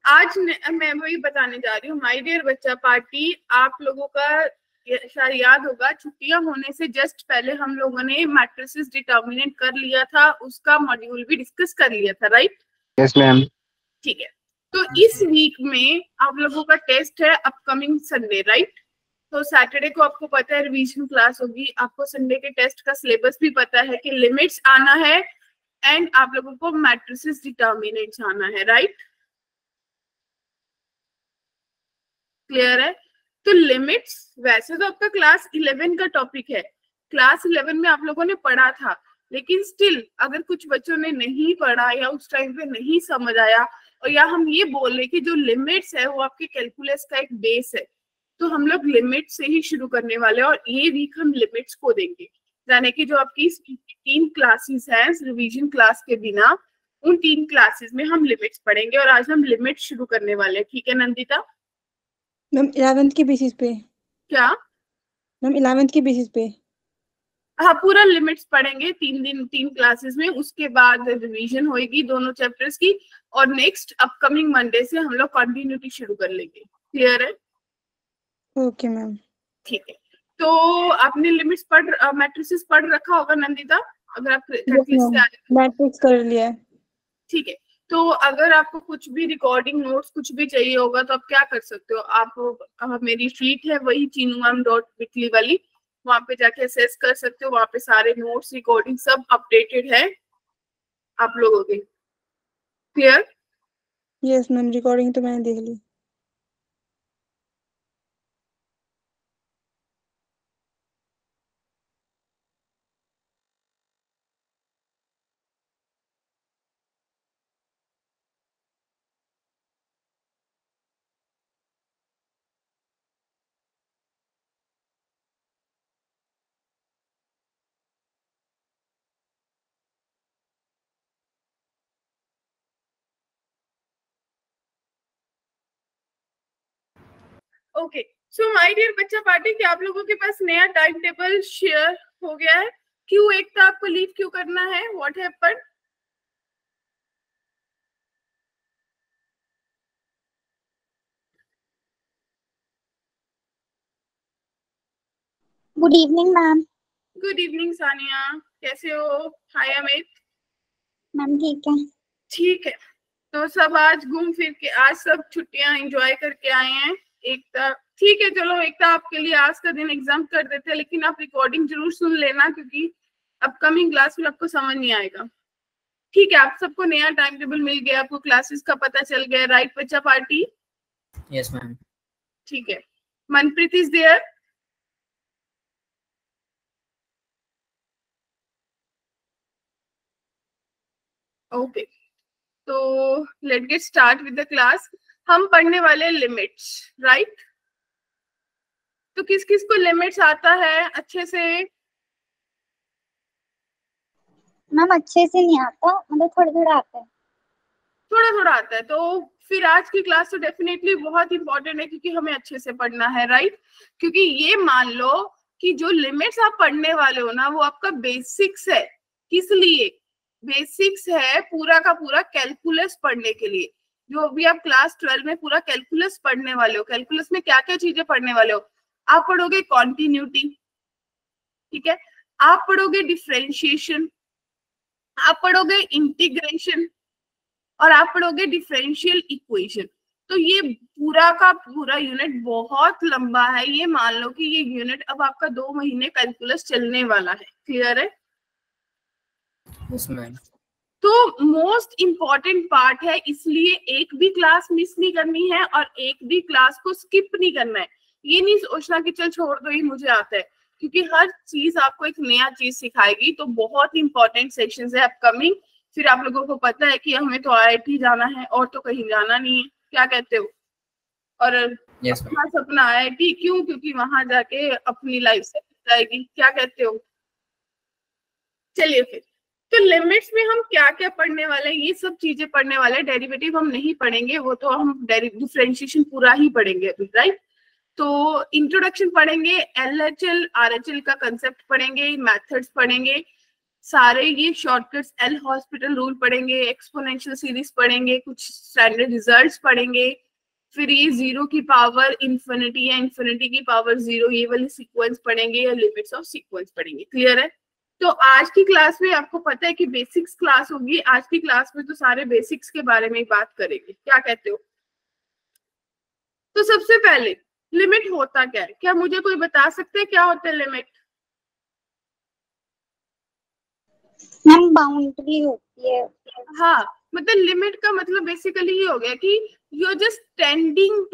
मैं वही बताने जा रही हूँ माय डियर बच्चा पार्टी। आप लोगों का शायद याद होगा, छुट्टियां होने से जस्ट पहले हम लोगों ने मैट्रिसेस डिटर्मिनेंट कर लिया था, उसका मॉड्यूल भी डिस्कस कर लिया था, राइट? Yes ma'am. ठीक है। तो इस वीक में आप लोगों का टेस्ट है अपकमिंग संडे, राइट? तो सैटरडे को आपको पता है रिवीजन क्लास होगी, आपको संडे के टेस्ट का सिलेबस भी पता है कि लिमिट्स आना है एंड आप लोगों को मैट्रिसेस डिटर्मिनेंट्स आना है, राइट? क्लियर है? तो लिमिट्स वैसे तो आपका क्लास 11 का टॉपिक है, क्लास 11 में आप लोगों ने पढ़ा था, लेकिन स्टिल अगर कुछ बच्चों ने नहीं पढ़ा या उस टाइम पे नहीं समझ आया, और या हम ये बोल रहे कि जो लिमिट्स है वो आपके कैलकुलस का एक बेस है, तो हम लोग लिमिट से ही शुरू करने वाले हैं और ये वीक हम लिमिट्स को देंगे। यानी कि जो आपकी 3 क्लासेस हैं रिवीजन क्लास के बिना, उन 3 क्लासेस में हम लिमिट्स पढ़ेंगे और आज हम लिमिट शुरू करने वाले हैं। ठीक है नंदिता? मैम 11th के बेसिस पे। क्या? मैम 11th के बेसिस पे। हाँ, पूरा लिमिट्स पढ़ेंगे 3 दिन 3 क्लासेस में, उसके बाद रिवीजन होगी दोनों चैप्टर्स की, और नेक्स्ट अपकमिंग मंडे से हम लोग कंटिन्यूटी शुरू कर लेंगे। क्लियर है? Okay ma'am. ठीक है। तो आपने लिमिट्स मैट्रिसेस पढ़ रखा होगा नंदिता, अगर आप प्रैक्टिस से आ रहे हो। मैट्रिक्स कर लिया है। ठीक है। तो अगर आपको कुछ भी रिकॉर्डिंग नोट्स कुछ भी चाहिए होगा तो आप क्या कर सकते हो, आप मेरी शीट है वही chinumam.bitly वाली, वहां पे जाके असेस कर सकते हो, वहां पे सारे नोट्स रिकॉर्डिंग सब अपडेटेड है आप लोगों के। क्लियर? यस मैम, रिकॉर्डिंग तो मैंने देख ली। ओके। सो माय डियर बच्चा पार्टी, क्या आप लोगों के पास नया टाइम टेबल शेयर हो गया है? क्यों एक तो आपको लीव क्यों करना है? What happened? Good evening ma'am. Good evening Sania, कैसे हो? हाय अमित। मैम ठीक है। ठीक है। तो सब आज घूम फिर के, आज सब छुट्टियां एंजॉय करके आए हैं। एकता ठीक है, चलो एकता आपके लिए आज का दिन एग्जाम कर देते हैं, लेकिन आप रिकॉर्डिंग जरूर सुन लेना क्योंकि अपकमिंग क्लास में आपको समझ नहीं आएगा। ठीक है, आप सबको नया टाइम टेबल मिल गया, आपको क्लासेस का पता चल गया, राइट बच्चा पार्टी? Yes ma'am. ठीक है। Manpreet is there? ओके। तो let get start with the class. हम पढ़ने वाले लिमिट्स, राइट? तो किस किस को लिमिट्स आता है अच्छे से? मैम अच्छे से नहीं आता, मतलब थोड़ा थोड़ा आता है। थोड़ा थोड़ा आता है, तो फिर आज की क्लास तो डेफिनेटली बहुत इंपॉर्टेंट है क्योंकि हमें अच्छे से पढ़ना है, राइट? क्योंकि ये मान लो कि जो लिमिट्स आप पढ़ने वाले हो ना वो आपका बेसिक्स है। किस लिए बेसिक्स है? पूरा का पूरा कैलकुलस पढ़ने के लिए। जो अभी आप क्लास 12 में पूरा कैलकुलस पढ़ने वाले हो, कैलकुलस में क्या क्या चीजें पढ़ने वाले हो? आप पढ़ोगे कॉन्टिन्यूटी, ठीक है, आप पढ़ोगे डिफरेंशिएशन, आप पढ़ोगे इंटीग्रेशन, और आप पढ़ोगे डिफरेंशियल इक्वेशन। तो ये पूरा का पूरा यूनिट बहुत लंबा है, ये मान लो कि ये यूनिट अब आपका 2 महीने कैलकुलस चलने वाला है। क्लियर है? Yes ma'am. तो मोस्ट इंपॉर्टेंट पार्ट है, इसलिए एक भी क्लास मिस नहीं करनी है और एक भी क्लास को स्किप नहीं करना है। ये नहीं सोचना कि चल छोड़ दो ये मुझे आता है, क्योंकि हर चीज आपको एक नया चीज सिखाएगी। तो बहुत इंपॉर्टेंट सेक्शंस है अपकमिंग। फिर आप लोगों को पता है कि हमें तो IIT जाना है और तो कहीं जाना नहीं है, क्या कहते हो? और अपना सपना IIT क्यों? क्योंकि वहां जाके अपनी लाइफ सेट हो जाएगी, क्या कहते हो? चलिए फिर, तो लिमिट्स में हम क्या क्या पढ़ने वाले हैं? ये सब चीजें पढ़ने वाले हैं। डेरिवेटिव हम नहीं पढ़ेंगे, वो तो हम डिफरेंशिएशन पूरा ही पढ़ेंगे अभी, राइट? तो इंट्रोडक्शन पढ़ेंगे, LHL RHL का कंसेप्ट पढ़ेंगे, मेथड्स पढ़ेंगे, सारे ये शॉर्टकट्स, एल हॉस्पिटल रूल पढ़ेंगे, एक्सपोनेंशियल सीरीज पढ़ेंगे, कुछ स्टैंडर्ड रिजल्ट्स पढ़ेंगे, फिर ये 0 की पावर इंफिनिटी या इंफिनिटी की पावर 0 ये वाली सीक्वेंस पढ़ेंगे या लिमिट्स ऑफ सीक्वेंस पढ़ेंगे। क्लियर है? तो आज की क्लास में आपको पता है कि बेसिक्स क्लास होगी। आज की क्लास में तो सारे बेसिक्स के बारे में ही बात करेंगे। क्या कहते हो? तो सबसे पहले लिमिट होता क्या है? क्या मुझे कोई बता सकते हैं क्या होता है लिमिट? मैम बाउंड्री होती है। हाँ, मतलब लिमिट का मतलब बेसिकली ये हो गया कि you are just tending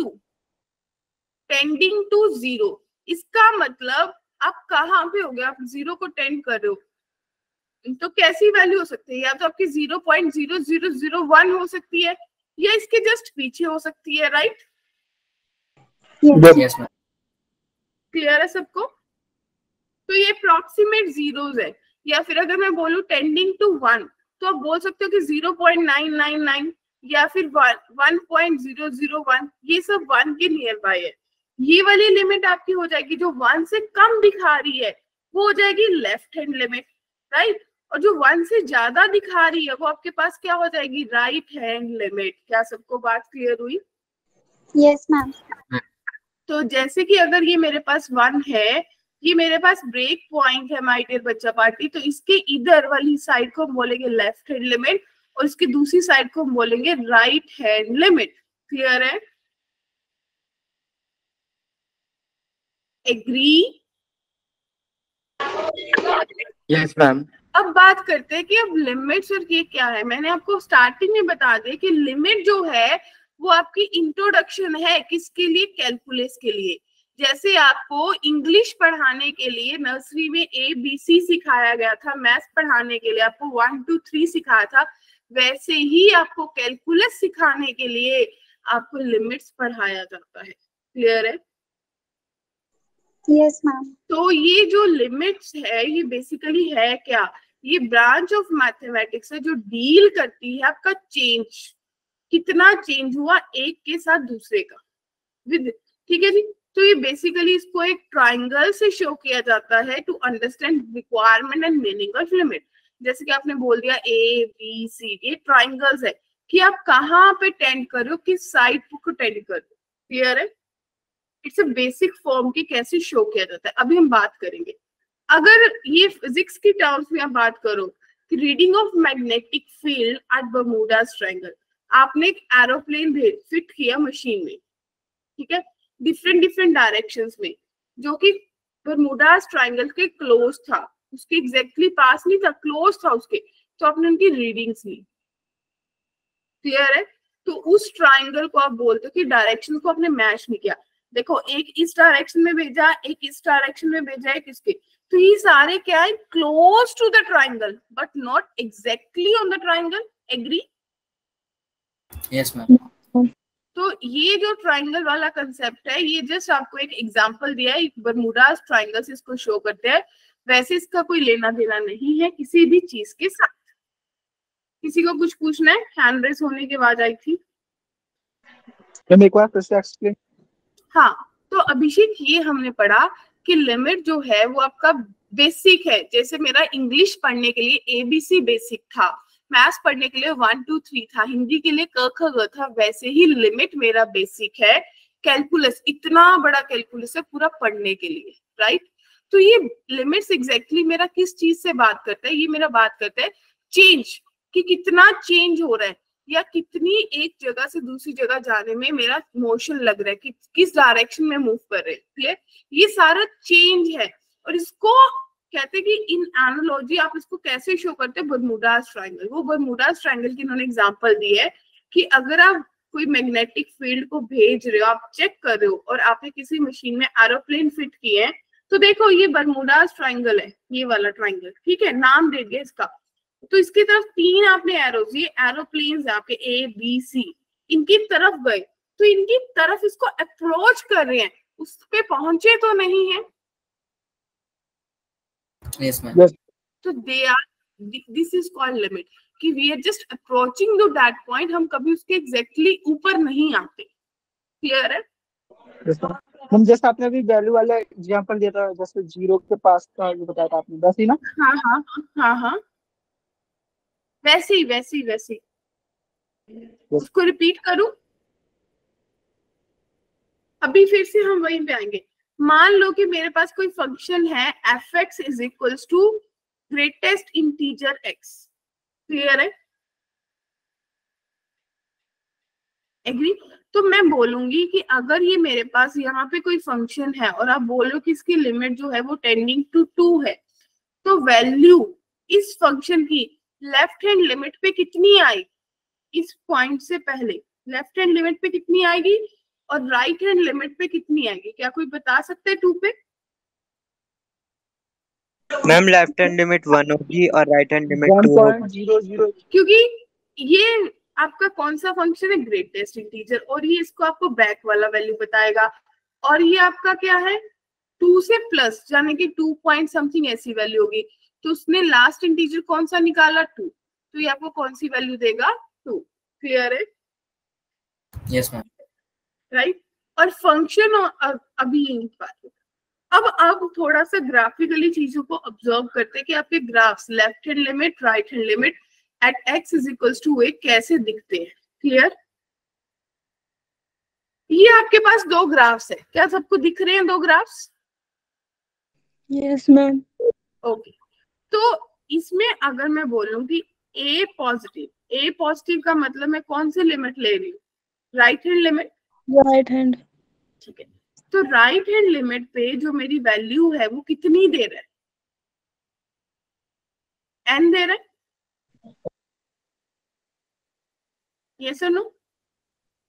to 0। इसका मतलब आप कहाँ पे हो गए? आप 0 को टेंड कर रहे हो, तो कैसी वैल्यू हो सकती है? या तो आपकी 0.0001 हो सकती है या इसके जस्ट पीछे हो सकती है। राइट? Yes, ma'am. क्लियर है सबको? तो ये अप्रॉक्सीमेट जीरोस है। या फिर अगर मैं बोलूं टेंडिंग टू 1 तो आप बोल सकते हो कि 0.999 या फिर 1.001, ये सब 1 के नियर बाय है। ये वाली लिमिट आपकी हो जाएगी जो 1 से कम दिखा रही है, वो हो जाएगी लेफ्ट हैंड लिमिट। राइट? और जो 1 से ज्यादा दिखा रही है वो आपके पास क्या हो जाएगी? Right hand limit. क्या सबको बात क्लियर हुई? Yes ma'am. तो जैसे कि अगर ये मेरे पास 1 है, ये मेरे पास ब्रेक पॉइंट है माय डियर बच्चा पार्टी, तो इसके इधर वाली साइड को हम बोलेंगे लेफ्ट हैंड लिमिट और इसकी दूसरी साइड को हम बोलेंगे राइट हैंड लिमिट। क्लियर है? एग्री? Yes, ma'am. अब बात करते हैं कि अब लिमिट्स और ये क्या है। मैंने आपको स्टार्टिंग में बता दिया कि लिमिट जो है वो आपकी इंट्रोडक्शन है किसके लिए? कैलकुलस के लिए। जैसे आपको इंग्लिश पढ़ाने के लिए नर्सरी में ABC सिखाया गया था, मैथ्स पढ़ाने के लिए आपको 1 2 3 सिखाया था, वैसे ही आपको कैलकुलस सिखाने के लिए आपको लिमिट्स पढ़ाया जाता है। क्लियर है? Yes ma'am. तो ये जो लिमिट्स है ये बेसिकली है क्या? ये ब्रांच ऑफ मैथमेटिक्स है जो डील करती है आपका चेंज, कितना चेंज हुआ एक के साथ दूसरे का विद। ठीक है जी? तो ये बेसिकली इसको एक ट्राइंगल से शो किया जाता है to understand requirement and meaning of limit. जैसे कि आपने बोल दिया ABC, ये ट्राइंगल्स है कि आप कहाँ पे टेंड कर रहे हो, किस साइड को टेंड कर रहे हो। क्लियर है? इट्स अ बेसिक फॉर्म की कैसे शो किया जाता है अभी हम बात करेंगे। अगर ये फिजिक्स की टर्म्स में आप बात करो कि reading of magnetic field at Bermudas triangle, आपने एक एरोप्लेन फिट किया मशीन में, ठीक है, डिफरेंट डायरेक्शंस में, जो कि बर्मुडास ट्रायंगल के क्लोज था, उसके एग्जैक्टली पास नहीं था, क्लोज था उसके, तो आपने उनकी रीडिंग्स ली। क्लियर है? तो उस ट्रायंगल को आप बोलते हो कि डायरेक्शन को आपने मैच नहीं किया। देखो, एक इस डायरेक्शन में भेजा, एक इस डायरेक्शन में भेजा, एक इसके, तो ये सारे क्या है? Close to the triangle but not exactly on the triangle. Agree? Yes, ma'am. तो ये जो ट्रायंगल वाला कंसेप्ट है, ये जस्ट आपको एक एग्जांपल दिया है, बर्मुडास ट्रायंगल से इसको शो करते हैं। वैसे इसका कोई लेना देना नहीं है किसी भी चीज के साथ। किसी को कुछ पूछना है? हैंड रेस होने की आवाज आई थी। एक बार फिर से एक्सप्लेन। हाँ, तो अभिषेक ये हमने पढ़ा कि लिमिट जो है वो आपका बेसिक है। जैसे मेरा इंग्लिश पढ़ने के लिए ABC बेसिक था, मैथ्स पढ़ने के लिए 1 2 3 था, हिंदी के लिए क ख ग था, वैसे ही लिमिट मेरा बेसिक है। कैलकुलस, इतना बड़ा कैलकुलस है पूरा पढ़ने के लिए। राइट? तो ये लिमिट्स एग्जैक्टली मेरा किस चीज से बात करता है? ये मेरा बात करता है चेंज, कि कितना चेंज हो रहा है या कितनी एक जगह से दूसरी जगह जाने में मेरा मोशन लग रहा है, कि किस डायरेक्शन में मूव कर रहे हैं। क्लियर? ये सारा चेंज है और इसको कहते हैं कि इन एनालॉजी आप इसको कैसे शो करते हैं? बर्मुडास ट्रायंगल। वो बर्मुडास ट्रायंगल की इन्होंने एग्जांपल दी है कि अगर आप कोई मैग्नेटिक फील्ड को भेज रहे हो, आप चेक कर रहे हो और आपने किसी मशीन में एरोप्लेन फिट किए हैं, तो देखो ये बर्मुडास ट्रायंगल है, ये वाला ट्रायंगल, ठीक है, नाम दे दिया इसका। तो इसकी तरफ 3 आपने एरोज, ये एरोप्लेन्स है आपके ABC, इनकी तरफ गए, तो इनकी तरफ इसको अप्रोच कर रहे हैं, उस पे पहुंचे तो नहीं है। Yes, ma'am. Yes. तो they are, this is called limit, कि we are just approaching to that point, हम कभी उसके एग्जैक्टली ऊपर नहीं आते। क्लियर है? Yes, ma'am. मैम जैसे आपने अभी वैल्यू वाला एग्जांपल दिया था, जैसे 0 के पास का जो बताया था आपने, बस ही ना? हाँ हाँ हाँ हाँ, वैसी वैसी वैसी उसको रिपीट करूं? अभी फिर से हम वहीं पे आएंगे। मान लो कि मेरे पास कोई फंक्शन है f(x) is equals to greatest integer x। Clear है? एग्री? तो मैं बोलूंगी कि अगर ये मेरे पास यहाँ पे कोई फंक्शन है और आप बोलो कि इसकी लिमिट जो है वो टेंडिंग टू 2 है, तो वैल्यू इस फंक्शन की लेफ्ट हैंड लिमिट पे कितनी आएगी? इस पॉइंट से पहले लेफ्ट हैंड लिमिट पे कितनी आएगी और राइट हैंड लिमिट पे कितनी आएगी? क्या कोई बता सकते हैं 2 पे? मैम लेफ्ट हैंड लिमिट 1 होगी और राइट हैंड लिमिट 2 होगी। 1.00। क्योंकि ये आपका कौन सा फंक्शन है? ग्रेटेस्ट इंटीजर, और ये इसको आपको बैक वाला वैल्यू बताएगा। और ये आपका क्या है? 2 से प्लस, यानी कि 2 पॉइंट समथिंग ऐसी वैल्यू होगी। तो उसने लास्ट इंटीजर कौन सा निकाला? 2। तो ये आपको कौन सी वैल्यू देगा? 2। क्लियर है? Yes ma'am. राइट? और फंक्शन अभी यही बात है। अब थोड़ा सा ग्राफिकली चीजों को ऑब्जर्व करते हैं कि आपके graphs left hand limit, right hand limit at x is equals to a कैसे दिखते हैं। क्लियर? ये आपके पास 2 ग्राफ्स है, क्या सबको दिख रहे हैं 2 ग्राफ्स? Yes ma'am. ओके, तो इसमें अगर मैं बोलूं कि a पॉजिटिव का मतलब मैं कौन सी लिमिट ले रही हूँ? Right hand limit. Right hand. ठीक है, तो राइट हैंड लिमिट पे जो मेरी वैल्यू है वो कितनी दे रहा है? n दे रहा है। यस और नो?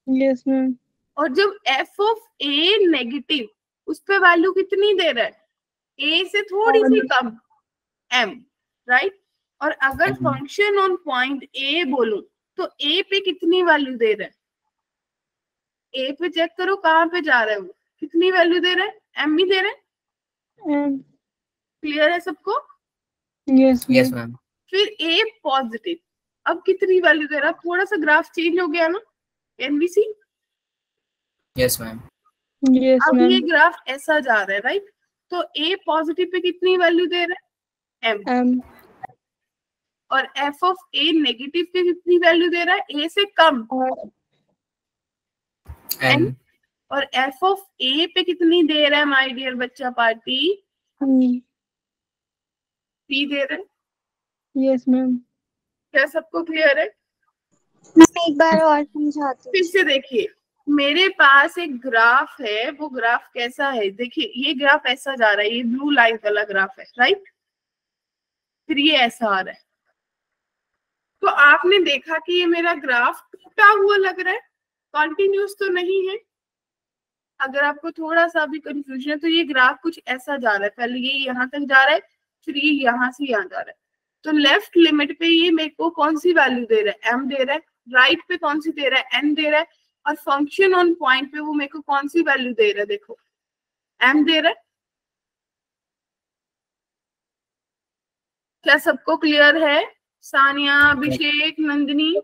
Yes ma'am. और जब f ऑफ a नेगेटिव, उस पे वैल्यू कितनी दे रहा है? a से थोड़ी सी कम, m। राइट? और अगर फंक्शन ऑन पॉइंट a बोलूं तो a पे कितनी वैल्यू दे रहा है? a पे चेक करो कहाँ पे जा रहा है वो, कितनी वैल्यू दे रहा है? m ही दे रहा है। एम। क्लियर है सबको? Yes yes ma'am. फिर a पॉजिटिव, अब कितनी वैल्यू दे रहा है? थोड़ा सा ग्राफ चेंज हो गया ना? Can we see? Yes ma'am. Yes अब ये मैम। ग्राफ ऐसा जा रहा है, राइट? तो a पॉजिटिव पे कितनी वैल्यू दे रहा है? m। एम। और f ऑफ a नेगेटिव पे कितनी वैल्यू दे रहा है? a से कम, एन। और f ऑफ a पे कितनी दे रहा है माय डियर बच्चा पार्टी? p दे रहा है। Yes ma'am. क्या सबको क्लियर है? मैं एक बार और समझाती फिर से देखिए, मेरे पास एक ग्राफ है, वो ग्राफ कैसा है? देखिए ये ग्राफ ऐसा जा रहा है, ये ब्लू लाइन वाला ग्राफ है, राइट? फिर ये ऐसा आ रहा है। तो आपने देखा कि ये मेरा ग्राफ टूटा हुआ लग रहा है, कॉन्टिन्यूस तो नहीं है। अगर आपको थोड़ा सा भी कंफ्यूजन है तो ये ग्राफ कुछ ऐसा जा रहा है, पहले ये यहाँ तक जा रहा है, फिर ये यहाँ से यहाँ जा रहा है। तो लेफ्ट लिमिट पे ये मेरे को कौन सी वैल्यू दे रहा है? m दे रहा है। राइट पे कौन सी दे रहा है? n दे रहा है। और फंक्शन ऑन पॉइंट पे वो मेरे को कौन सी वैल्यू दे रहा है? देखो, m दे रहा है। क्या सबको क्लियर है? सानिया, अभिषेक, नंदिनी,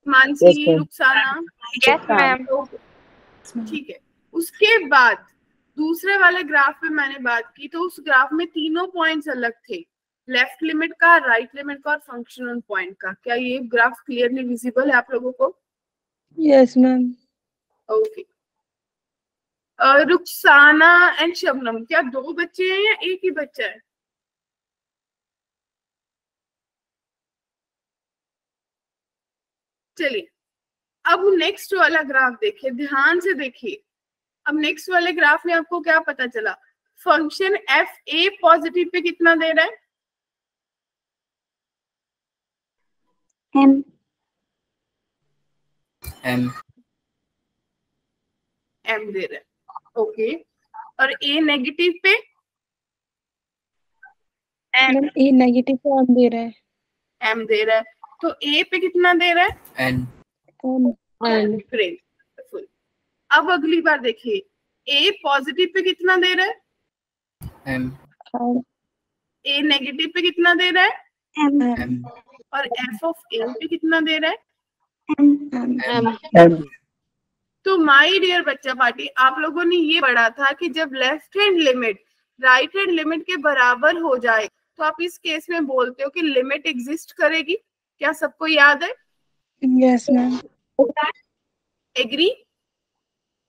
मानसी, रुखसाना? Yes ma'am. ठीक है। उसके बाद दूसरे वाले ग्राफ पे मैंने बात की, तो उस ग्राफ में तीनों पॉइंट्स अलग थे, लेफ्ट लिमिट का, राइट लिमिट का और फंक्शन ऑन पॉइंट का। क्या ये ग्राफ क्लियरली विजिबल है आप लोगों को? Yes ma'am. Okay. Rukhsana and Shabnam, क्या 2 बच्चे हैं या एक ही बच्चा है? चलिए अब नेक्स्ट वाला ग्राफ देखिए, ध्यान से देखिए। अब नेक्स्ट वाले ग्राफ में आपको क्या पता चला? Function F A positive pay कितना दे रहा है? एम। एम। एम दे रहा है। ओके। और ए नेगेटिव पे? मैम ए नेगेटिव पे एम दे रहा है। एम दे रहा है। तो ए पे कितना दे रहा है? एन। एम। ग्रेट। अब अगली बार देखिए, ए पॉजिटिव पे कितना दे रहा है? एम। ए नेगेटिव पे कितना दे रहा है? एम। एम। और एफ ऑफ ए पे कितना दे रहा है? एम। एम। एम। तो माय डियर बच्चा पार्टी, आप लोगों ने ये पढ़ा था कि जब left hand limit right hand limit के बराबर हो जाए तो आप इस केस में बोलते हो कि लिमिट एग्जिस्ट करेगी। क्या सबको याद है? Yes, ma'am. Agree?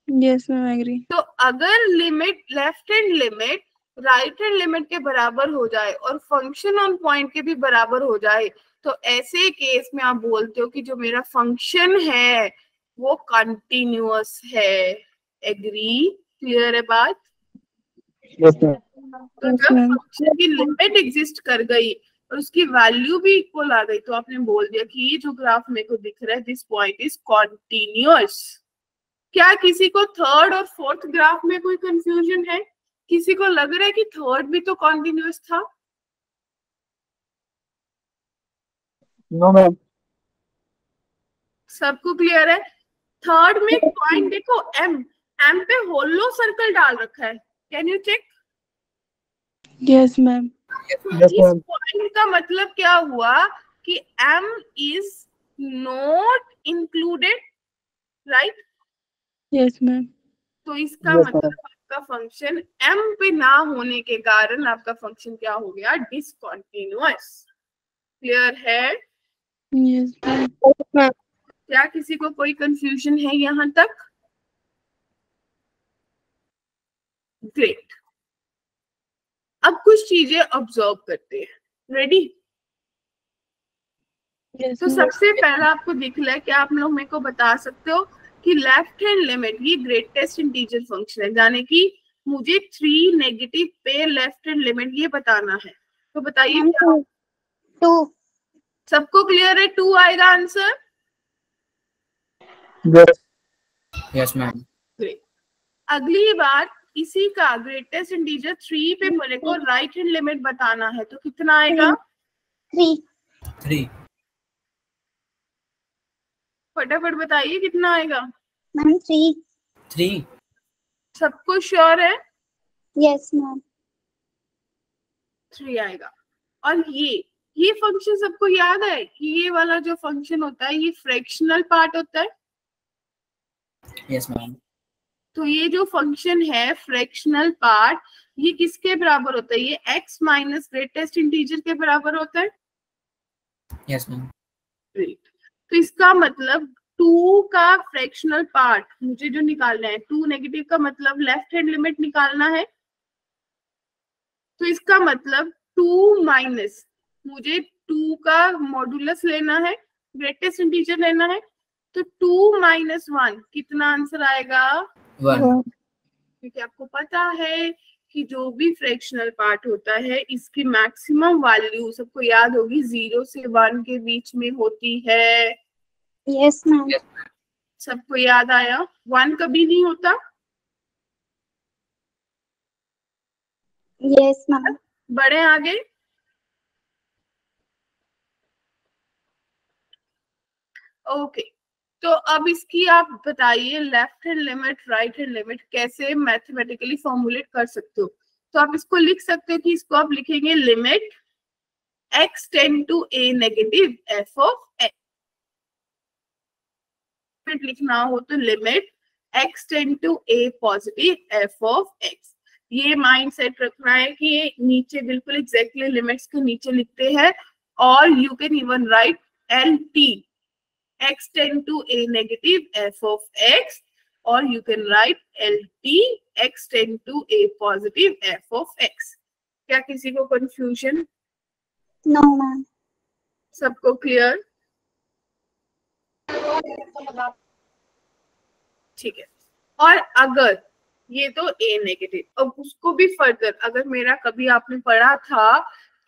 Yes, ma'am. I agree. तो अगर limit left hand limit right hand limit के बराबर हो जाए और फंक्शन ऑन पॉइंट के भी बराबर हो जाए तो ऐसे केस में आप बोलते हो कि जो मेरा फंक्शन है वो कंटिन्यूअस है। एग्री? क्लियर है बात? Yes ma'am. तो Yes, जब ma'am. फंक्शन की लिमिट एग्जिस्ट कर गई और उसकी वैल्यू भी इक्वल आ गई तो आपने बोल दिया कि ये जो ग्राफ मेरे को दिख रहा है दिस पॉइंट इज कॉन्टिन्यूअस। क्या किसी को थर्ड और फोर्थ ग्राफ में कोई कंफ्यूजन है? किसी को लग रहा है कि थर्ड भी तो कॉन्टिन्यूअस था? No ma'am. सबको क्लियर है? थर्ड में पॉइंट देखो, एम पे होलो सर्कल डाल रखा है। Can you check? Yes, ma'am. Yes इस मैम। पॉइंट का मतलब क्या हुआ कि m is not included, right? Yes, ma'am. तो इसका Yes, मतलब आपका फंक्शन m पे ना होने के कारण आपका फंक्शन क्या हो गया? डिसकंटिन्यूअस। क्लियर है? Yes, ma'am. क्या किसी को कोई कंफ्यूजन है यहाँ तक? ग्रेट। अब कुछ चीजें ऑब्जर्व करते हैं। रेडी? Yes, तो ma'am. सबसे पहला आपको दिख रहा है, क्या आप लोग मेरे को बता सकते हो कि लेफ्ट हैंड लिमिट ये ग्रेटेस्ट इंटीजर फंक्शन है, यानी कि मुझे 3 नेगेटिव पे लेफ्ट हैंड लिमिट ये बताना है। तो बताइए मैम क्या? 2। सबको क्लियर है? 2 आएगा answer? Yes. Yes, ma'am. Great. अगली बार इसी का ग्रेटेस्ट इंटीजर 3 पे मेरे को राइट हैंड लिमिट बताना है तो कितना आएगा? 3। 3. फटाफट बताइए कितना आएगा? मैम 3। 3. सबको श्योर है? Yes ma'am. 3 आएगा। और ये फंक्शन सबको याद है कि ये वाला जो फंक्शन होता है ये फ्रैक्शनल पार्ट होता है। Yes, ma'am. तो ये जो फंक्शन है फ्रैक्शनल पार्ट ये किसके बराबर होता है? ये x माइनस ग्रेटेस्ट इंटीजर के बराबर होता है। Yes, ma'am. ग्रेट। तो इसका मतलब 2 का फ्रैक्शनल पार्ट मुझे जो निकालना है, 2 नेगेटिव का मतलब लेफ्ट हैंड लिमिट निकालना है। तो इसका मतलब 2 माइनस मुझे 2 का मॉडुलस लेना है, ग्रेटेस्ट इंटीजर लेना है। तो 2 माइनस 1 कितना आंसर आएगा? 1. क्योंकि आपको पता है कि जो भी फ्रैक्शनल पार्ट होता है इसकी मैक्सिमम वैल्यू सबको याद होगी 0 से 1 के बीच में होती है। Yes ma'am. सबको याद आया? 1 कभी नहीं होता। Yes ma'am. बढ़े आगे। ओके तो अब इसकी आप बताइए left hand limit right hand limit कैसे मैथमेटिकली फॉर्मुलेट कर सकते हो। तो आप इसको लिख सकते हो कि इसको आप लिखेंगे limit x tend to a negative f of x। लिखना हो तो limit x tend to a positive f of x। ये माइंड सेट रखना है कि ये नीचे बिल्कुल एग्जैक्टली लिमिट्स के नीचे लिखते हैं। और you can even right LT x tend to a negative f of x or you can write LT x tend to a positive f of x। क्या किसी को कंफ्यूजन? No ma'am. सबको clear? ठीक है। और अगर ये तो a नेगेटिव, अब उसको भी फर्दर अगर मेरा कभी आपने पढ़ा था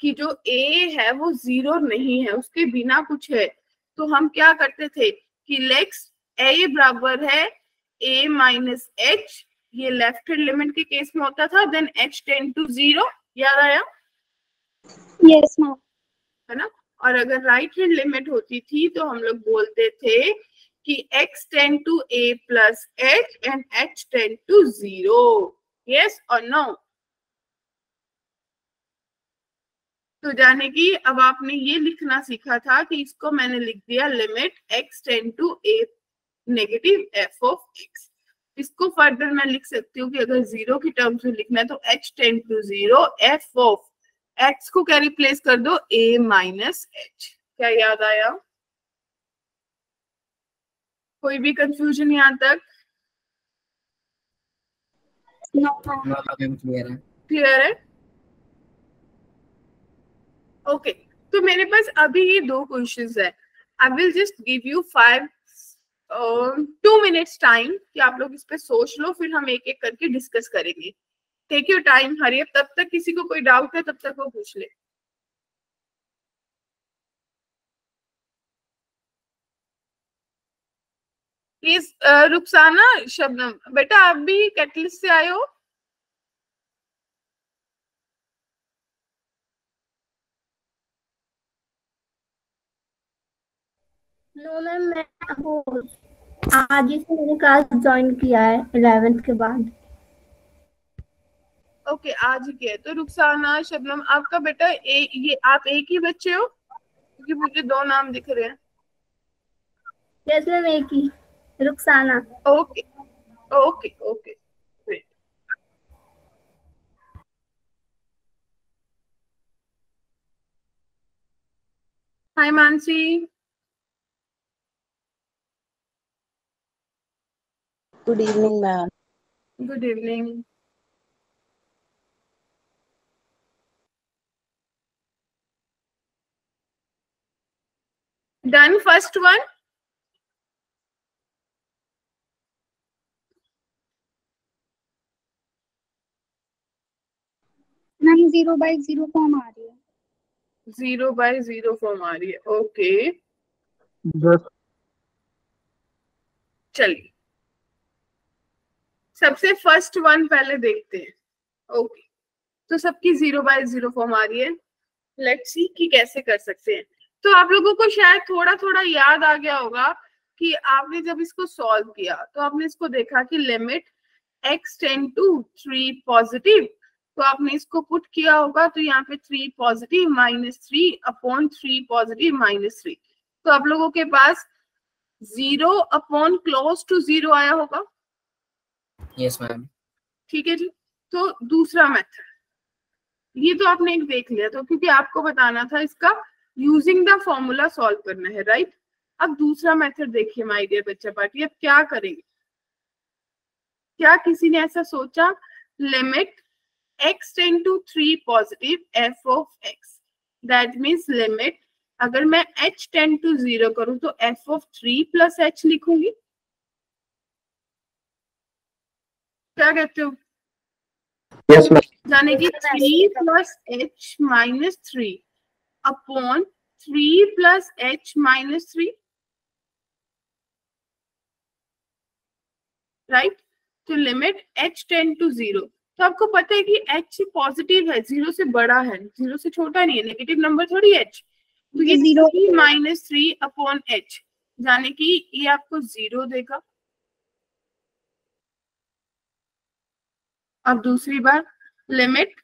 कि जो a है वो 0 नहीं है, उसके बिना कुछ है, तो हम क्या करते थे कि लेक्स a बराबर है a माइनस h, ये लेफ्ट हैंड लिमिट के केस में होता था, देन h टेंड टू 0। याद आया? Yes ma'am. है ना? और अगर राइट हैंड लिमिट होती थी तो हम लोग बोलते थे कि x tend to a plus h and h tend to 0। Yes और नो? तो जाने की अब आपने ये लिखना सीखा था कि इसको मैंने लिख दिया limit x tend to a negative f of x. इसको फर्दर मैं लिख सकती हूँ कि अगर जीरो की टर्म्स में लिखना है तो h tend to zero f of x को क्या रिप्लेस कर दो, a माइनस एच। क्या याद आया? कोई भी कंफ्यूजन यहाँ तक? नो नो मैम, क्लियर है। क्लियर है? ओके तो मेरे पास अभी ये दो क्वेश्चंस है। I will just give you 2 minutes time कि आप लोग इस पे सोच लो, फिर हम एक एक करके डिस्कस करेंगे। Take your time, hurry up. तब तक किसी को कोई डाउट है तब तक वो पूछ ले। प्लीज रुखसाना, शबनम बेटा आप भी कैटलिस्ट से आए हो? नो मैम, मैं वो आज ही से मैंने क्लास ज्वाइन किया है 11th के बाद। ओके आज ही किया। तो रुखसाना, शबनम, आपका बेटा ये आप एक ही बच्चे हो क्योंकि मुझे दो नाम दिख रहे हैं। यस मैम, एक ही, Rukhsana. Okay okay okay great. Hi Mansi. Good evening ma'am. Good evening. Done first one? Ma'am 0/0 form आ रही है। 0/0 फॉर्म आ रही है। ओके बस चलिए सबसे फर्स्ट वन पहले देखते हैं। ओके तो सबकी 0/0 फॉर्म आ रही है। लेट्स सी कि कैसे कर सकते हैं। तो आप लोगों को शायद थोड़ा थोड़ा याद आ गया होगा कि आपने जब इसको सॉल्व किया तो आपने इसको देखा कि limit x tend to 3 positive, तो आपने इसको पुट किया होगा तो यहाँ पे 3 पॉजिटिव -3 अपॉन 3 पॉजिटिव -3। तो आप लोगों के पास 0 अपॉन क्लोज टू 0 आया होगा। Yes ma'am. ठीक है जी। तो दूसरा मेथड, ये तो आपने एक देख लिया, तो क्योंकि आपको बताना था इसका यूजिंग द फॉर्मूला सॉल्व करना है, राइट। अब दूसरा मेथड देखिए माय डियर बच्चा पार्टी। अब क्या करेंगे? क्या किसी ने ऐसा सोचा? Limit x tend to 3 positive f of x, that means limit अगर मैं h टेंड टू 0 करूं तो f ऑफ 3 प्लस h लिखूंगी। क्या कहते हो? Yes ma'am. यानी कि 3 plus h minus 3 upon 3 plus h minus 3, right. तो लिमिट h टेंड टू 0। तो आपको पता है कि h पॉजिटिव है, 0 से बड़ा है, 0 से छोटा नहीं है, नेगेटिव नंबर थोड़ी h। तो ये 3 माइनस 3 अपॉन h, यानी कि ये आपको 0 देगा। अब दूसरी बार limit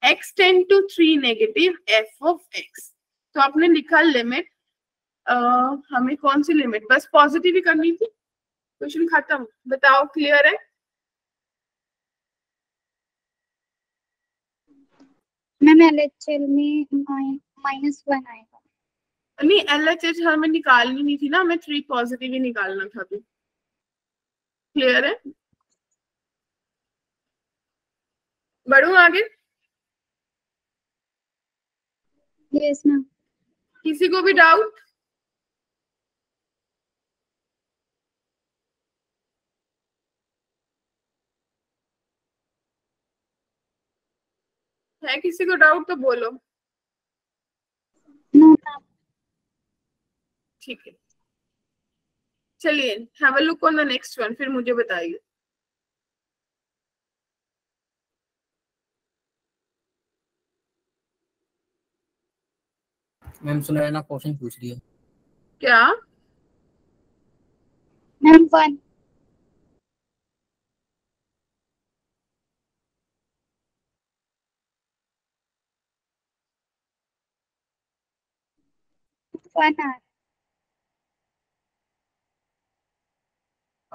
x tend to 3 negative f of x, तो आपने लिखा लिमिट हमें कौन सी लिमिट, बस पॉजिटिव ही करनी थी। क्वेश्चन खत्म। बताओ क्लियर है? मैम LHL में -1 आएगा। नहीं LHH हमें निकालनी नहीं थी ना, हमें 3 पॉजिटिव ही निकालना था अभी। क्लियर है? बढ़ू आगे? Yes ma'am. किसी को भी डाउट? है किसी को डाउट तो बोलो। No ma'am. ठीक है चलिए have a look on the next one, फिर मुझे बताइए। मैम सुनैना क्वेश्चन पूछ रही है। क्या? मैम 1। One are.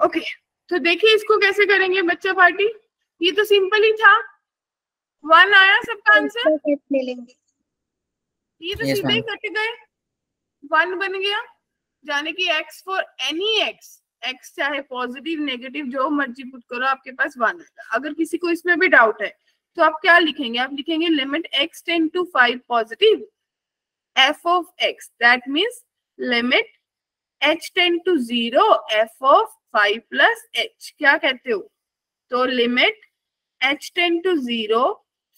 ओके तो देखिए इसको कैसे करेंगे बच्चा पार्टी। ये तो सिंपल ही था। 1 आया सबका आंसर। ले लेंगे। ये तो Yes, सीधे ही ma'am. कट गए। 1 बन गया, यानी कि x फॉर एनी x चाहे पॉजिटिव नेगेटिव जो मर्जी पुट करो आपके पास 1 आएगा। अगर किसी को इसमें भी डाउट है तो आप क्या लिखेंगे, आप लिखेंगे limit x tend to 5 positive f of x, that means limit h tend to 0 f of 5 plus h। क्या कहते हो, तो limit h tend to 0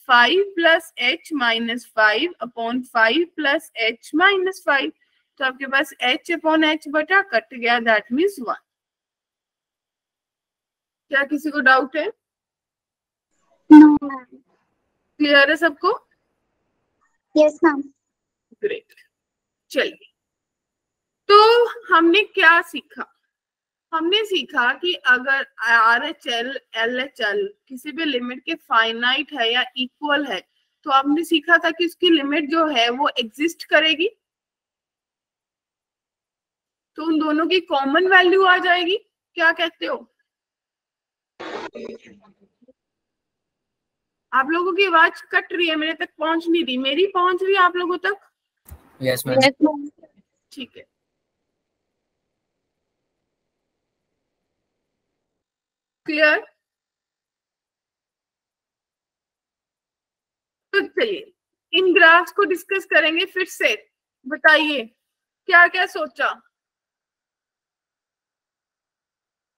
5 plus h minus 5 upon 5 plus h minus 5। तो आपके पास h अपॉन h बटा cut गया, that means 1। क्या किसी को डाउट है? No ma'am. क्लियर है सबको? Yes ma'am. ग्रेट। चलिए तो हमने क्या सीखा, हमने सीखा कि अगर RHL LHL किसी भी लिमिट के फाइनाइट है या इक्वल है तो आपने सीखा था कि उसकी लिमिट जो है वो एग्जिस्ट करेगी, तो उन दोनों की कॉमन वैल्यू आ जाएगी। क्या कहते हो? आप लोगों की आवाज कट रही है, मेरे तक पहुंच नहीं रही। मेरी पहुंच रही है आप लोगों तक? Yes, ma'am. ठीक है। क्लियर? तो चलिए इन ग्राफ्स को डिस्कस करेंगे फिर से। बताइए क्या क्या सोचा।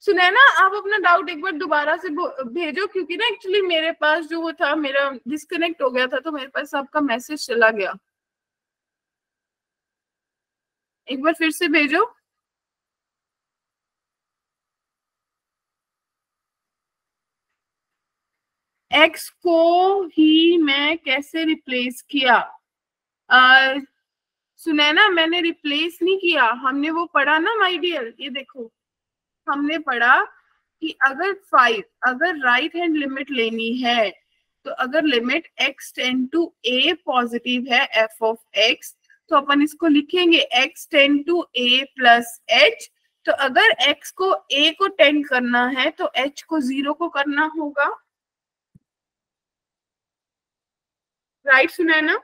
सुनैना आप अपना डाउट एक बार दोबारा से भेजो, क्योंकि ना एक्चुअली मेरे पास जो वो था मेरा डिस्कनेक्ट हो गया था, तो मेरे पास आपका मैसेज चला गया। एक बार फिर से भेजो। x को ही मैं कैसे रिप्लेस किया? सुनैना मैंने रिप्लेस नहीं किया, हमने वो पढ़ा ना माय डियर। ये देखो हमने पढ़ा कि अगर राइट हैंड लिमिट लेनी है तो अगर limit x tend to a positive है f ऑफ x, तो अपन इसको लिखेंगे x tend to a plus h। तो अगर x को a को टेंड करना है तो h को 0 को करना होगा। Right Sunaina?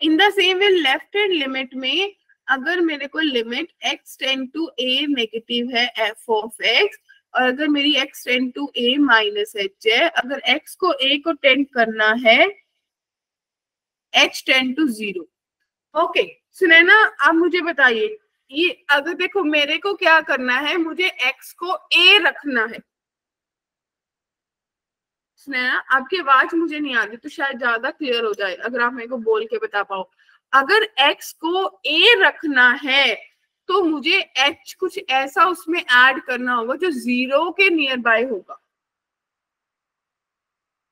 In the same way left hand limit में अगर मेरे को limit x tend to a negative है f ऑफ x, और अगर मेरी x tend to a minus h है, अगर x को a को टेंड करना है h tend to 0। Okay Sunaina आप मुझे बताइए, ये अगर देखो मेरे को क्या करना है, मुझे x को a रखना है। सुनैना आपकी आवाज मुझे नहीं आ रही, तो शायद ज्यादा क्लियर हो जाए अगर आप मेरे को बोल के बता पाओ। अगर x को a रखना है तो मुझे h कुछ ऐसा उसमें ऐड करना होगा जो 0 के नियर बाय होगा।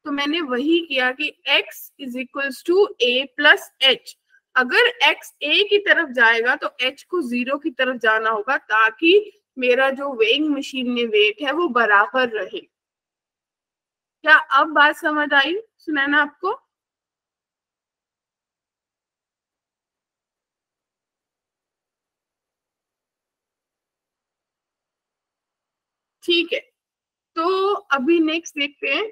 तो मैंने वही किया कि x is equals to a plus h। अगर x a की तरफ जाएगा तो h को 0 की तरफ जाना होगा, ताकि मेरा जो वेइंग मशीन में वेट है वो बराबर रहे। क्या अब बात समझ आई सुनैना आपको? ठीक है, तो अभी नेक्स्ट देखते हैं।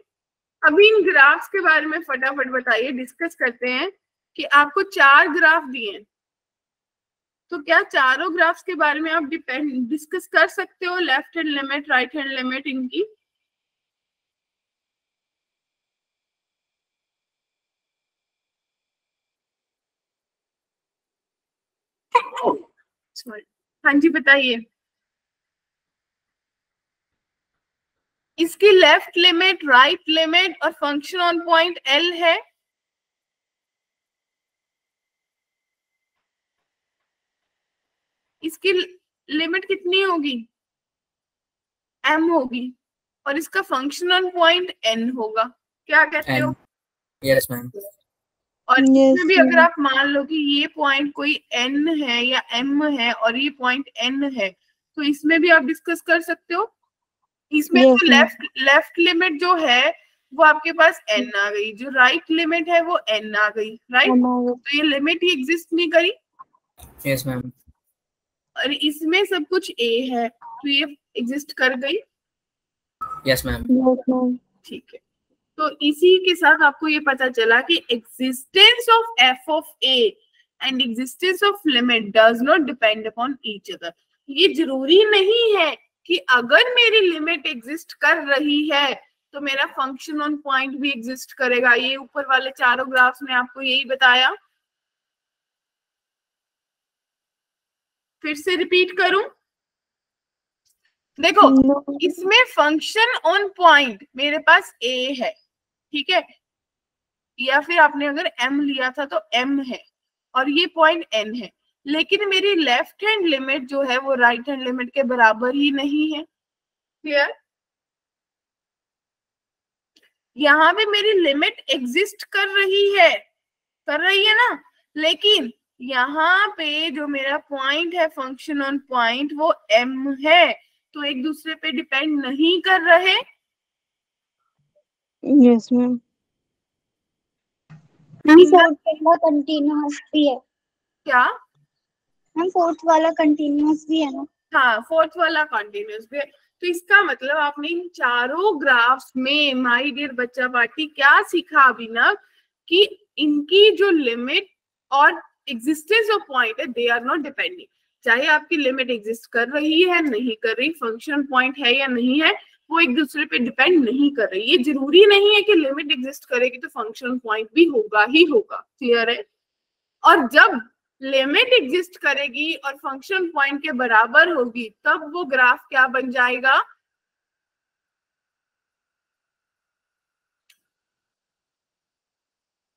अभी इन ग्राफ्स के बारे में फटाफट बताइए, डिस्कस करते हैं कि आपको 4 ग्राफ दिए हैं, तो क्या चारों ग्राफ्स के बारे में आप डिस्कस कर सकते हो? Left hand limit, right hand limit इनकी। सॉरी, हाँ जी बताइए। इसकी लेफ्ट लिमिट, राइट लिमिट और फंक्शन ऑन पॉइंट L है। इसकी लिमिट कितनी होगी? m होगी, और इसका फंक्शन ऑन पॉइंट n होगा। क्या कहते हो? Yes, ma'am. और Yes, इसमें भी अगर ma'am. आप मान लो कि ये पॉइंट कोई n है या m है और ये पॉइंट n है, तो इसमें भी आप डिस्कस कर सकते हो। इसमें Yes, तो ma'am. लेफ्ट लिमिट जो है वो आपके पास n आ गई, जो राइट लिमिट है वो n आ गई, राइट? तो ये लिमिट ही एग्जिस्ट नहीं करी। Yes, ma'am. और इसमें सब कुछ a है, तो ये एग्जिस्ट कर गई। Yes, ma'am. Yes, ma'am. ठीक है, तो इसी के साथ आपको ये पता चला कि existence of F of A and existence of limit does not depend upon each other. ये जरूरी नहीं है कि अगर मेरी लिमिट एग्जिस्ट कर रही है तो मेरा फंक्शन ऑन पॉइंट भी एग्जिस्ट करेगा। ये ऊपर वाले चारों ग्राफ्स में आपको यही बताया। फिर से रिपीट करूं, देखो No. इसमें फंक्शन ऑन पॉइंट मेरे पास ए है, ठीक है, या फिर आपने अगर m लिया था तो m है और ये पॉइंट n है, लेकिन मेरी लेफ्ट हैंड लिमिट जो है वो राइट हैंड लिमिट के बराबर ही नहीं है। क्लियर? यहाँ पे मेरी लिमिट एग्जिस्ट कर रही है ना, लेकिन यहाँ पे जो मेरा पॉइंट है फंक्शन ऑन पॉइंट वो m है, तो एक दूसरे पे डिपेंड नहीं कर रहे। Yes, ma'am. मैम फोर्थ वाला कंटिन्यूअस भी है। क्या? मैम फोर्थ वाला कंटिन्यूअस भी है ना? हाँ, फोर्थ वाला कॉन्टिन्यूस भी है। तो इसका मतलब आपने इन चारों ग्राफ्स में माय डियर बच्चा पार्टी क्या सीखा अभिनव, कि इनकी जो लिमिट और एग्जिस्टेंस ऑफ पॉइंट है दे आर नॉट डिपेंडिंग। चाहे आपकी लिमिट एग्जिस्ट कर रही है नहीं कर रही, फंक्शन पॉइंट है या नहीं है, वो एक दूसरे पे डिपेंड नहीं कर रही। ये जरूरी नहीं है कि लिमिट एग्जिस्ट करेगी तो फंक्शन पॉइंट भी होगा ही होगा। क्लियर है? और जब लिमिट एग्जिस्ट करेगी और फंक्शन पॉइंट के बराबर होगी तब वो ग्राफ क्या बन जाएगा?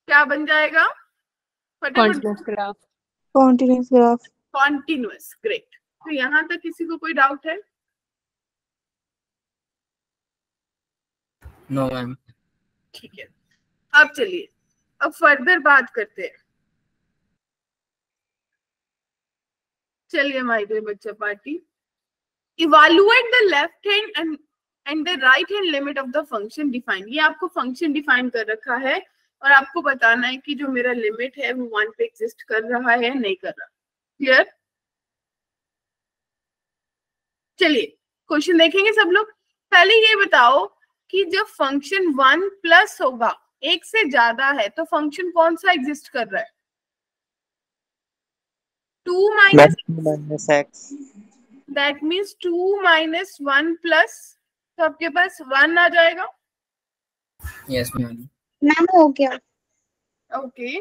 क्या बन जाएगा? Continuous graph. Continuous graph. Continuous. Great. तो यहां तक किसी को कोई डाउट है? No, ma'am. ठीक है, अब चलिए अब फर्दर बात करते हैं। चलिए माय डियर बच्चा party, evaluate the left hand and the right hand limit of the function define. ये आपको फंक्शन डिफाइन कर रखा है और आपको बताना है कि जो मेरा लिमिट है वो 1 पे एग्जिस्ट कर रहा है नहीं कर रहा। क्लियर? चलिए क्वेश्चन देखेंगे सब लोग। पहले ये बताओ कि जब फंक्शन 1 प्लस होगा, एक से ज्यादा है, तो फंक्शन कौन सा एग्जिस्ट कर रहा है? 2 minus x। That means 2 minus 1 plus, तो आपके पास 1 आ जाएगा। Yes, ma'am. मैम हो गया। ओके,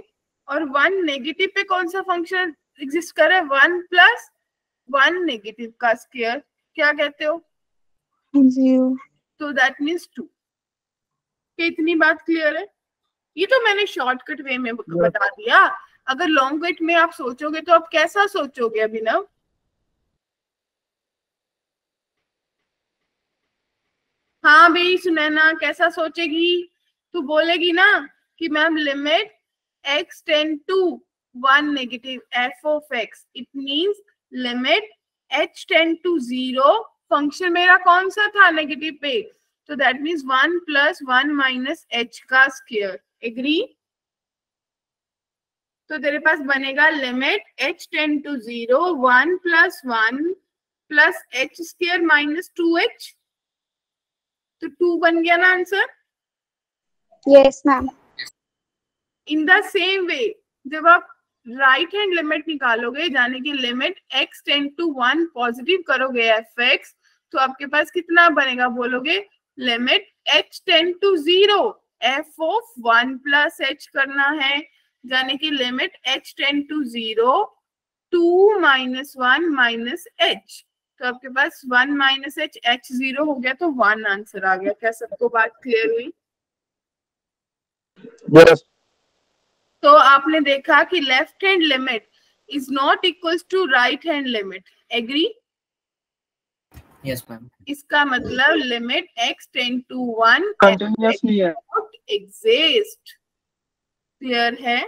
और 1 नेगेटिव पे कौन सा फंक्शन एग्जिस्ट कर रहा है? 1 प्लस 1 नेगेटिव का स्क्वायर, क्या कहते हो? 0. तो दैट मीन्स 2। इतनी बात क्लियर है? ये तो मैंने शॉर्टकट वे में बता दिया। अगर लॉन्ग कट में आप सोचोगे तो आप कैसा सोचोगे अभिनव? हाँ भाई सुनैना, कैसा सोचेगी? तू बोलेगी ना कि ma'am limit x tend to 1 negative f of x, it means limit h tend to 0, function मेरा कौन सा था नेगेटिव पे, तो that means 1 plus 1 minus h का स्क्वायर। एग्री? तो तेरे पास बनेगा limit h tend to 0 1 plus 1 plus h square minus 2h, तो 2 बन गया ना answer? Yes ma'am. In the same way जब आप राइट हैंड लिमिट निकालोगे, जाने की limit x tend to 1 positive करोगे f(x), तो आपके पास कितना बनेगा? बोलोगे limit h tend to 0 f of 1 plus h करना है, जाने की limit h tend to 0 2 minus 1 minus h, तो आपके पास 1 माइनस h, h 0 हो गया तो 1 आंसर आ गया। क्या सबको बात क्लियर हुई? Yes. तो आपने देखा कि left hand limit is not equals to right hand limit. Agree? Yes, ma'am. इसका मतलब limit x tend to 1 Continuous नहीं है। Not exist. क्लियर है?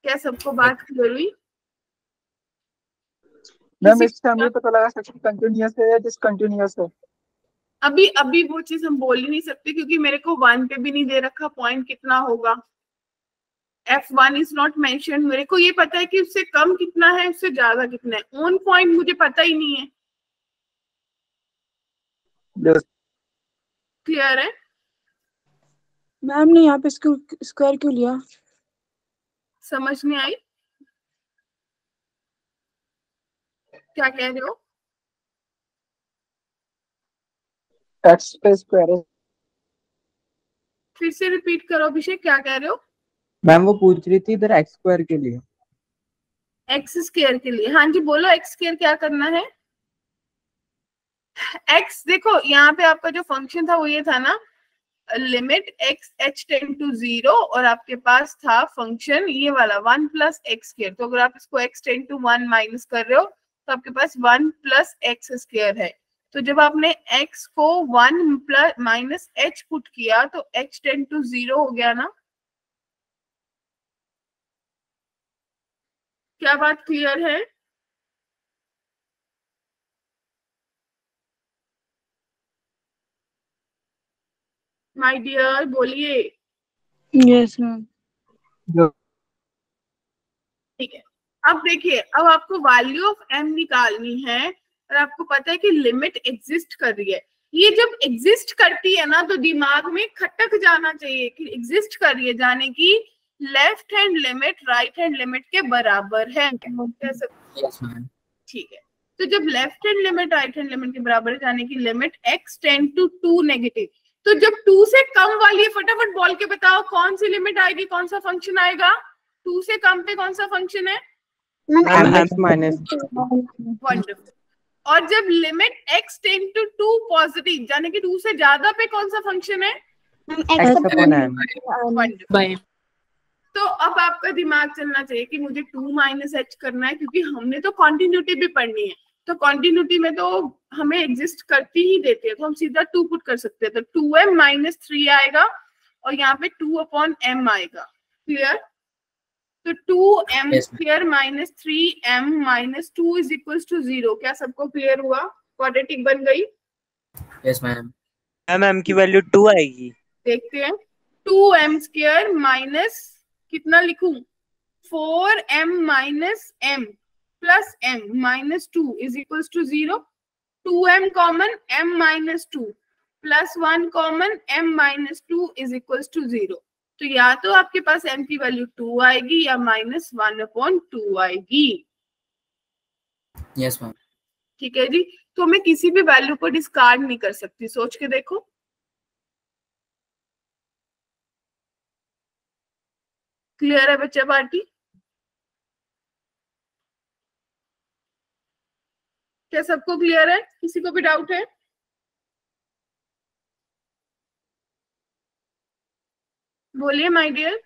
क्या सबको बात क्लियर हुई? मैम इससे हमें पता लगा सकते कंटिन्यूअस है या डिसकंटिन्यूअस है। अभी वो चीज हम बोल ही नहीं सकते क्योंकि मेरे को 1 पे भी नहीं दे रखा पॉइंट कितना होगा। F1 इज नॉट मेंशन, मेरे को ये पता है कि उससे कम कितना है, उससे ज्यादा कितना है, ऑन पॉइंट मुझे पता ही नहीं है। क्लियर है? मैम ने यहाँ पे स्क्वायर क्यों लिया? समझ नहीं आई? क्या कह रहे हो? एक्स पे स्क्वायर है। फिर से रिपीट करो अभिषेक, क्या कह रहे हो? मैम वो पूछ रही थी इधर एक्स स्क्वायर के लिए। एक्स स्क्वायर के लिए, हाँ जी बोलो, एक्स स्क्वायर क्या करना है? एक्स देखो यहाँ पे आपका जो फंक्शन था वो ये था ना, limit x h tend to 0, और आपके पास था फंक्शन ये वाला 1 प्लस एक्स स्क्वायर। तो अगर आप इसको एक्स टेंड टू 1 माइनस कर रहे हो तो आपके पास 1 प्लस एक्स स्क्वायर है। तो जब आपने x को 1 प्लस माइनस एच पुट किया तो x टेंड टू 0 हो गया ना। क्या बात क्लियर है? माय डियर बोलिए। Yes ma'am. ठीक है, अब देखिए, अब आपको वैल्यू ऑफ m निकालनी है और आपको पता है कि लिमिट एग्जिस्ट कर रही है। ये जब एग्जिस्ट करती है ना तो दिमाग में खटक जाना चाहिए कि एग्जिस्ट कर रही है, जाने की left hand limit right hand limit के बराबर है। Yes, ma'am. ठीक है, तो जब left hand limit right hand limit के बराबर है, जाने की limit x tend to 2 negative, तो जब 2 से कम वाली है, फटाफट बोल के बताओ कौन सी लिमिट आएगी, कौन सा फंक्शन आएगा? 2 से कम पे कौन सा फंक्शन है? वंडरफुल। और जब limit x tend to 2 positive, यानी कि 2 से ज्यादा पे कौन सा फंक्शन है? वंडरफुल। तो अब आपका दिमाग चलना चाहिए कि मुझे 2 माइनस एच करना है, क्योंकि हमने तो कॉन्टिन्यूटी भी पढ़नी है, तो कॉन्टिन्यूटी में तो हमें एग्जिस्ट करती ही देती है, तो हम सीधा 2 पुट कर सकते हैं। तो 2m माइनस 3 आएगा और यहाँ पे 2 अपॉन m आएगा। क्लियर? तो 2m square minus 3m minus 2 is equals to 0। क्या सबको क्लियर हुआ? क्वाड्रेटिक बन गई? Yes, ma'am. मैम m की वैल्यू 2 आएगी। देखते हैं। 2m स्क्वायर माइनस कितना लिखूं? 4m minus m plus m minus 2 is equals to 0। 2m common m minus 2 plus 1 common m minus 2 is equals to 0। तो या तो आपके पास m की वैल्यू 2 आएगी या माइनस 1/2 आएगी। Yes, ma'am. ठीक है जी, तो मैं किसी भी वैल्यू को डिस्कार्ड नहीं कर सकती, सोच के देखो। क्लियर है बच्चा पार्टी? क्या सबको क्लियर है? किसी को भी डाउट है? बोलिए माय डियर।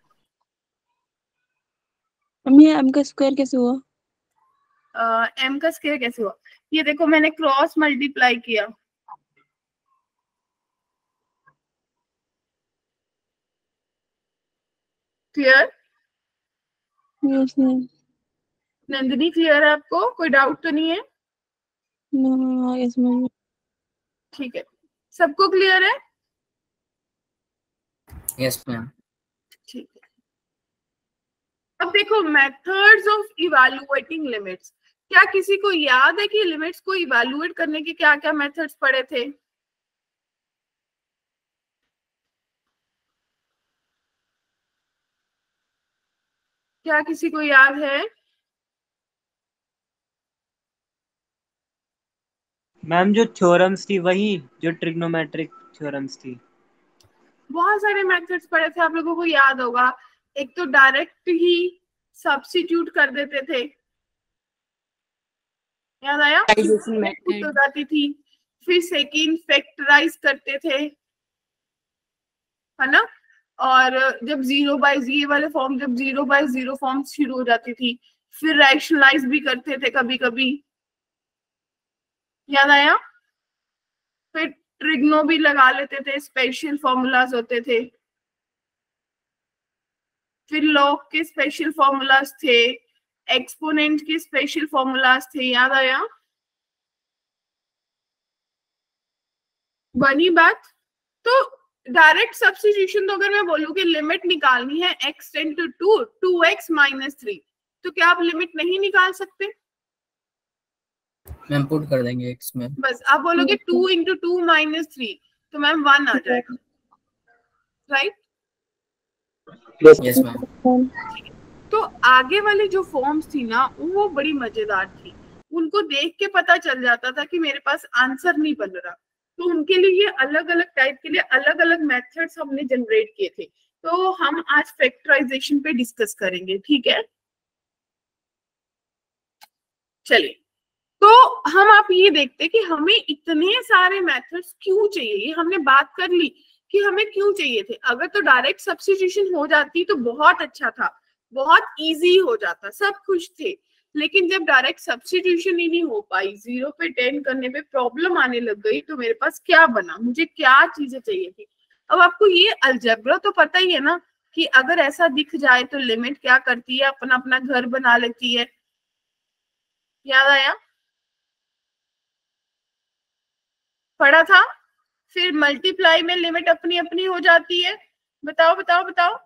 मम्मी m का स्क्वायर कैसे हुआ? m का स्क्वायर कैसे हुआ? ये देखो, मैंने क्रॉस मल्टीप्लाई किया। Clear? Yes ma'am. Nandini clear है आपको? कोई डाउट तो नहीं है? Yes ma'am. ठीक है, सबको क्लियर है? Yes, ma'am. ठीक है, अब देखो मेथड्स ऑफ इवैल्यूएटिंग लिमिट्स। क्या किसी को याद है कि लिमिट्स को इवैल्यूएट करने के क्या क्या मेथड्स पढ़े थे? क्या किसी को याद है? मैम जो थ्योरम्स थी वही जो ट्रिग्नोमेट्रिक थ्योरम्स थी। बहुत सारे मेथड्स पढ़े थे, आप लोगों को याद होगा। एक तो डायरेक्ट ही सब्स्टिट्यूट कर देते थे, याद आया? हो जाती थी। फिर सेकंड फैक्टराइज करते थे, है ना? और जब 0/0 वाले फॉर्म, जब 0/0 फॉर्म शुरू हो जाती थी, फिर रैशनलाइज भी करते थे कभी कभी, याद आया? फिर ट्रिग्नो भी लगा लेते थे, स्पेशल फॉर्मूलाज होते थे। फिर लॉग के स्पेशल फॉर्मूलाज थे, एक्सपोनेंट के स्पेशल फॉर्मूलाज थे, याद आया? बनी बात? तो डायरेक्ट सब्स्टिट्यूशन तो अगर मैं बोलूं कि लिमिट निकालनी है x tend to 2x minus 3, तो क्या आप लिमिट नहीं निकाल सकते? मैम पुट कर देंगे x में। बस आप बोलोगे 2 इंटू 2 माइनस 3, तो मैम 1 आ जाएगा, राइट? Yes ma'am. तो आगे वाली जो फॉर्म्स थी ना वो बड़ी मजेदार थी, उनको देख के पता चल जाता था कि मेरे पास आंसर नहीं बन रहा, तो उनके लिए ये अलग अलग टाइप के लिए अलग अलग मेथड्स हमने जनरेट किए थे। तो हम आज फैक्टराइजेशन पे डिस्कस करेंगे, ठीक है? चलिए, तो हम आप ये देखते कि हमें इतने सारे मेथड्स क्यों चाहिए, ये हमने बात कर ली कि हमें क्यों चाहिए थे। अगर तो डायरेक्ट सब्स्टिट्यूशन हो जाती तो बहुत अच्छा था, बहुत इजी हो जाता, सब खुश थे। लेकिन जब डायरेक्ट सब्स्टिट्यूशन ही नहीं हो पाई, 0 पे 10 करने पे प्रॉब्लम आने लग गई, तो मेरे पास क्या बना, मुझे क्या चीजें चाहिए थी। अब आपको ये अलजेब्रा तो पता ही है ना कि अगर ऐसा दिख जाए तो लिमिट क्या करती है, अपना अपना घर बना लेती है। याद आया? पढ़ा था? फिर मल्टीप्लाई में लिमिट अपनी अपनी हो जाती है। बताओ बताओ बताओ।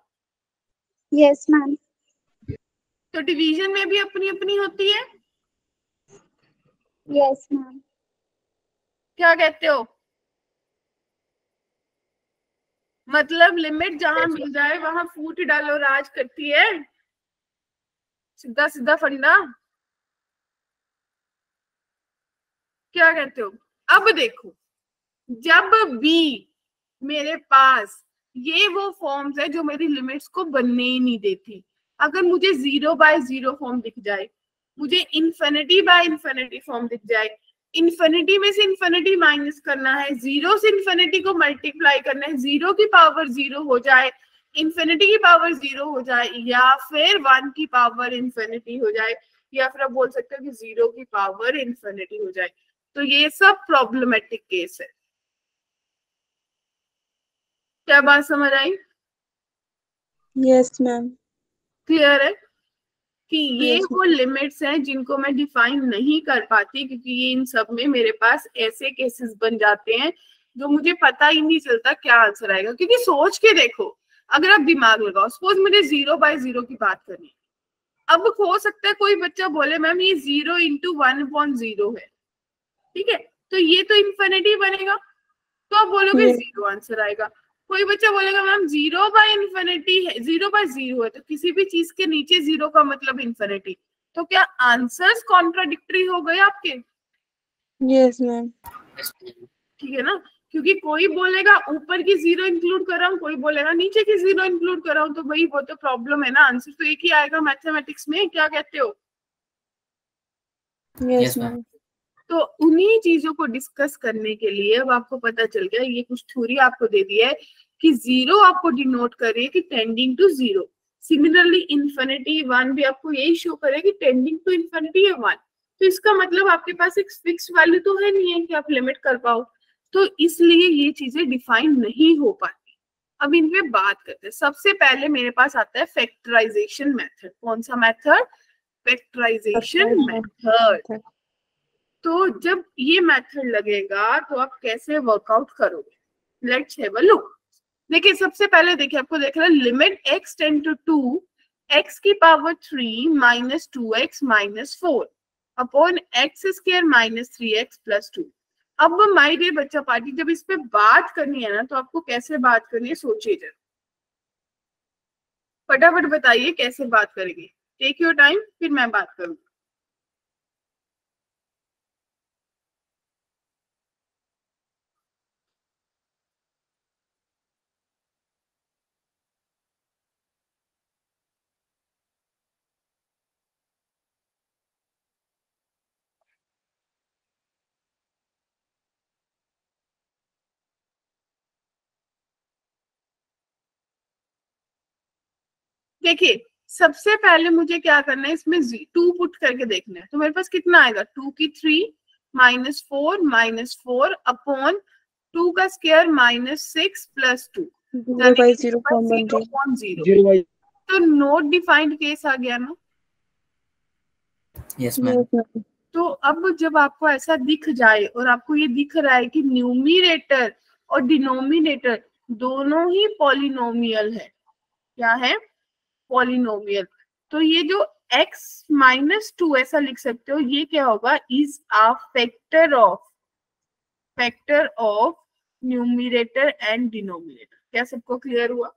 Yes ma'am. तो डिवीजन में भी अपनी अपनी होती है। Yes ma'am. क्या कहते हो? मतलब लिमिट जहां मिल जाए वहां फूट डालो राज करती है, सीधा सीधा फंडा। क्या कहते हो? अब देखो, जब भी मेरे पास ये वो फॉर्म्स है जो मेरी लिमिट्स को बनने ही नहीं देती, अगर मुझे 0 बाय 0 फॉर्म दिख जाए, मुझे इन्फिनिटी बाय इन्फिनिटी फॉर्म दिख जाए, इन्फिनिटी में से इन्फिनिटी माइनस करना है, 0 से इन्फिनिटी को मल्टीप्लाई करना है, 0 की पावर 0 हो जाए, इन्फिनिटी की पावर 0 हो जाए, या फिर 1 की पावर इन्फिनिटी हो जाए, या फिर आप बोल सकते हो कि 0 की पावर इन्फिनिटी हो जाए, तो ये सब प्रॉब्लमेटिक केस है। क्या बात समझ आई? Yes ma'am. क्लियर है कि ये Yes, वो लिमिट्स हैं जिनको मैं डिफाइन नहीं कर पाती, क्योंकि ये इन सब में मेरे पास ऐसे केसेस बन जाते हैं जो मुझे पता ही नहीं चलता क्या आंसर आएगा। क्योंकि सोच के देखो, अगर आप दिमाग लगाओ, सपोज मुझे 0 बाय 0 की बात करनी है, अब हो सकता है कोई बच्चा बोले मैम ये 0 इंटू 1/0 है, ठीक है, तो ये तो इन्फिनिटी बनेगा, तो आप बोलोगे Yes. 0 आंसर आएगा। कोई बच्चा बोलेगा मैम 0 बाय इन्फिनिटी है, 0 बाय 0 है, तो किसी भी चीज के नीचे 0 का मतलब इन्फिनिटी, तो क्या आंसर्स कॉन्ट्राडिक्टरी हो गए आपके? Yes ma'am. ठीक है ना, क्योंकि कोई बोलेगा ऊपर की 0 इंक्लूड कर रहा हूँ, कोई बोलेगा नीचे की 0 इंक्लूड कर रहा हूँ, तो भाई वो तो प्रॉब्लम है ना, आंसर तो एक ही आएगा मैथमेटिक्स में। क्या कहते हो? Yes ma'am. तो उन्हीं चीजों को डिस्कस करने के लिए अब आपको पता चल गया, ये कुछ थ्योरी आपको दे दी है कि 0 आपको डिनोट करे कि टेंडिंग टू 0, सिमिलरली इन्फिनिटी 1 भी आपको यही शो करे कि टेंडिंग टू इन्फिनिटी है 1, तो इसका मतलब आपके पास एक फिक्स वैल्यू तो है नहीं है कि आप लिमिट कर पाओ, तो इसलिए ये चीजें डिफाइन नहीं हो पाती। अब इन पे बात करते हैं। सबसे पहले मेरे पास आता है फैक्टराइजेशन मेथड। कौन सा मेथड? Factorisation method. तो जब ये मेथड लगेगा तो आप कैसे वर्कआउट करोगे, लेट्स हैव अ लुक। देखिए, सबसे पहले देखिए, आपको देख रहा है limit x tend to 2 x की power 3 minus 2x minus 4 upon x square minus 3x plus 2। अब माय डियर बच्चा पार्टी, जब इस पे बात करनी है ना, तो आपको कैसे बात करनी है सोचिए जरा, फटाफट बताइए कैसे बात करेंगे। टेक योर टाइम, फिर मैं बात करूंगी। देखिए, सबसे पहले मुझे क्या करना है, इसमें 2 पुट करके देखना है, तो मेरे पास कितना आएगा, 2 की 3 माइनस 4 अपॉन 2 का स्क्वायर माइनस 6 प्लस 2, 0/0 फॉर्म बन रही है। 0/0। तो नोट डिफाइंड केस आ गया ना। Yes ma'am. तो अब जब आपको ऐसा दिख जाए और आपको ये दिख रहा है कि न्यूमरेटर और डिनोमिनेटर दोनों ही पॉलिनोमियल है। क्या है? पॉलिनोमियल। तो ये जो x-2 ऐसा लिख सकते हो, ये क्या होगा? Is a factor of numerator and denominator. क्या सबको क्लियर हुआ?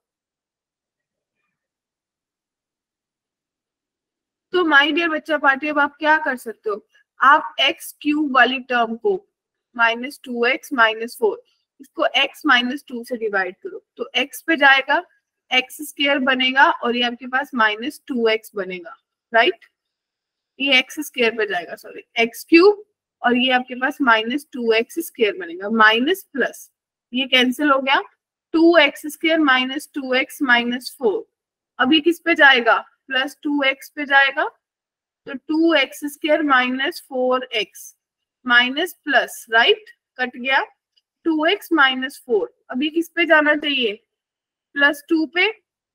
तो माय डियर बच्चा पार्टी, अब आप क्या कर सकते हो? आप x³ वाली टर्म को -2x -4 इसको x-2 से डिवाइड करो, तो x पे जाएगा, x² बनेगा और ये आपके पास -2x बनेगा, राइट? ये x² पे जाएगा, सॉरी x³ और ये आपके पास -2x² बनेगा, माइनस प्लस ये कैंसिल हो गया, 2x² -2x -4। अब ये किस पे जाएगा? +2x पे जाएगा, तो 2x² -4x minus plus, right? Cut गया 2x -4। अब ये किस पे जाना चाहिए? +2 पे,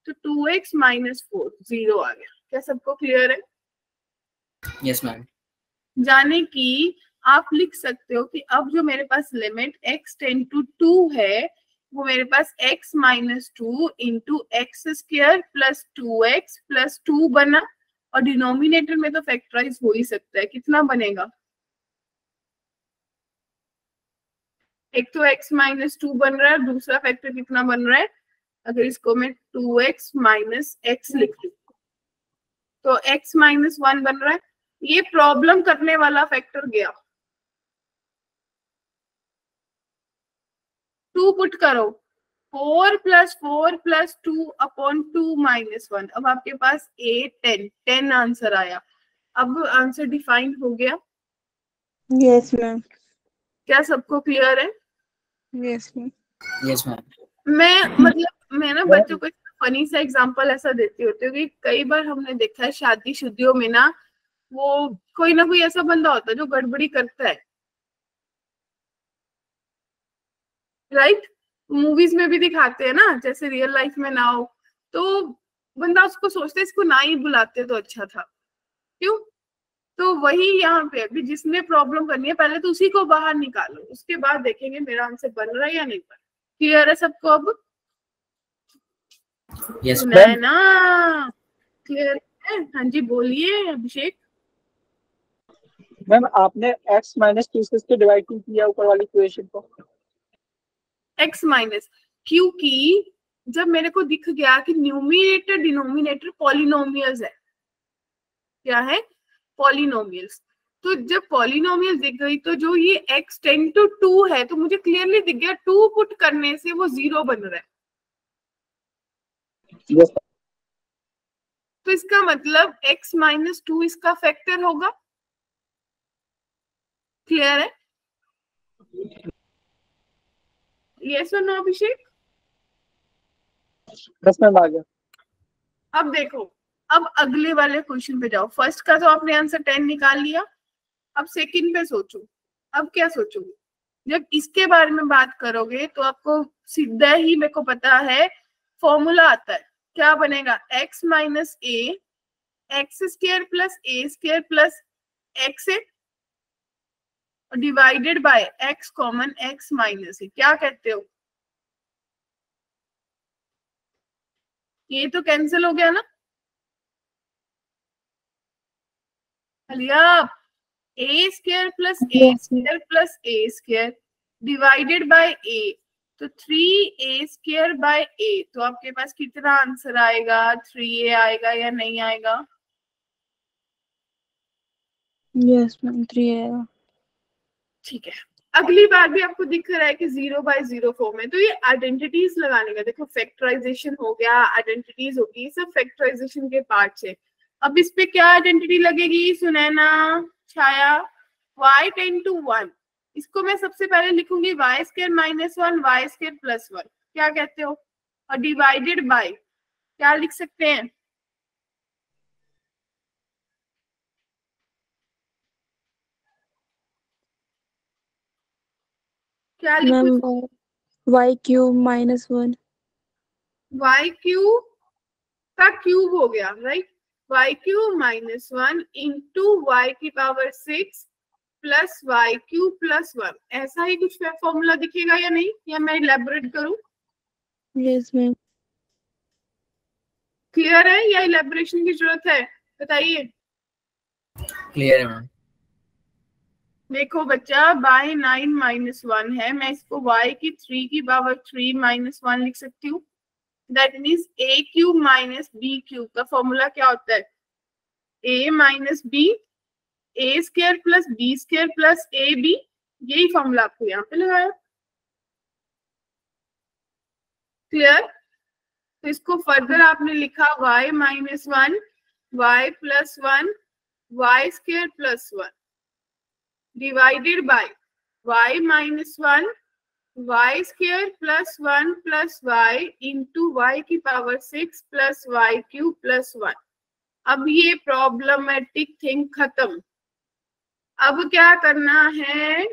तो 2x -4 0 आ गया। क्या सबको क्लियर है? Yes ma'am. जाने की आप लिख सकते हो कि अब जो मेरे पास लिमिट x टेंड टू 2 है, वो मेरे पास x -2 into x² plus 2x plus 2 बना, और डिनोमिनेटर में तो फैक्टराइज हो ही सकता है। कितना बनेगा? एक तो x -2 बन रहा है, दूसरा फैक्टर कितना बन रहा है? अगर इसको मैं 2x -x लिख दूं तो x -1 बन रहा है। ये प्रॉब्लम करने वाला फैक्टर गया, 2 पुट करो, 4 + 4 + 2 अपॉन 2 -1। अब आपके पास 8 10 आंसर आया। अब आंसर डिफाइन हो गया। Yes ma'am. क्या सबको क्लियर है? Yes ma'am. Yes ma'am. मैं ना बच्चों को फनी सा एग्जांपल ऐसा देती होती हूँ कि कई बार हमने देखा है शादी शुदियों में ना, वो कोई ना कोई ऐसा बंदा होता है जो गड़बड़ी करता है, राइट? मूवीज में भी दिखाते हैं ना, जैसे रियल लाइफ में ना हो तो बंदा उसको सोचते इसको ना ही बुलाते तो अच्छा था। क्यों? तो वही यहाँ पे अभी जिसने प्रॉब्लम करनी है, पहले तो उसी को बाहर निकालो, उसके बाद देखेंगे मेरा आंसर बन रहा है या नहीं बन रहा। क्लियर है सबको अब? यस है ना? क्लियर है? हाँ जी बोलिए अभिषेक। मैम आपने x -2 से इसको डिवाइड क्यों किया ऊपर वाली इक्वेशन को? x-, क्योंकि जब मेरे को दिख गया कि न्यूमरेटर डिनोमिनेटर पॉलिनोमियल्स है। क्या है? पॉलिनोमियल्स। तो जब पॉलिनोमियल दिख गई तो जो ये x टेंड टू 2 है, तो मुझे क्लियरली दिख गया 2 पुट करने से वो 0 बन रहा है। yes. तो इसका मतलब x -2 इसका फैक्टर होगा। क्लियर है? यस और नो अभिषेक? बस मैम आ गया। अब देखो, अब अगले वाले क्वेश्चन पे जाओ। फर्स्ट का तो आपने आंसर 10 निकाल लिया, अब सेकंड पे सोचो। अब क्या सोचोगे? जब इसके बारे में बात करोगे तो आपको सीधा ही, मेरे को पता है, फॉर्मूला आता है। क्या बनेगा? x - a x² + a² + x divided by x common x - a। क्या कहते हो? ये तो कैंसिल हो गया ना? a² + a² divided by a, तो 3a² a। तो आपके पास कितना आंसर आएगा? 3a आएगा या नहीं आएगा? यस मैम 3 आएगा। ठीक है। अगली बार भी आपको दिख रहा है कि 0/0 फॉर्म है, तो ये आइडेंटिटीज लगाने का, देखो फैक्टराइजेशन हो गया, आइडेंटिटीज होगी, ये सब फैक्टराइजेशन के पार्ट्स है। अब इस पे क्या आइडेंटिटी लगेगी सुनैना, छाया? y टेंड टू 1, इसको मैं सबसे पहले लिखूंगी y² -1 y² + 1। क्या कहते हो? और डिवाइडेड बाय क्या लिख सकते हैं? क्या लिखूं? मैम y³ -1 y³ का क्यूब हो गया, right? y³ -1 into y⁶ plus y³ + 1। ऐसा ही कुछ फॉर्मूला दिखेगा या नहीं, या मैं इलेबोरेट करूं? Yes ma'am. क्लियर है या इलेबोरेशन की जरूरत है? बताइए। क्लियर है मैम। देखो बच्चा, बाय 9 माइनस 1 है, मैं इसको y की 3 की पावर 3 माइनस 1 लिख सकती हूँ। That means a cube minus b cube का फॉर्मूला क्या होता है? a minus b, a square plus b square plus a b. यही फॉर्मूला आपको यहाँ पे लगाया। क्लियर? तो इसको फर्दर आपने लिखा y minus 1, y plus 1, y square plus 1 divided by y minus 1, y square plus 1 plus y into y की power 6 plus y cube plus 1। अब ये प्रॉब्लमेटिक थिंग खत्म। अब क्या करना है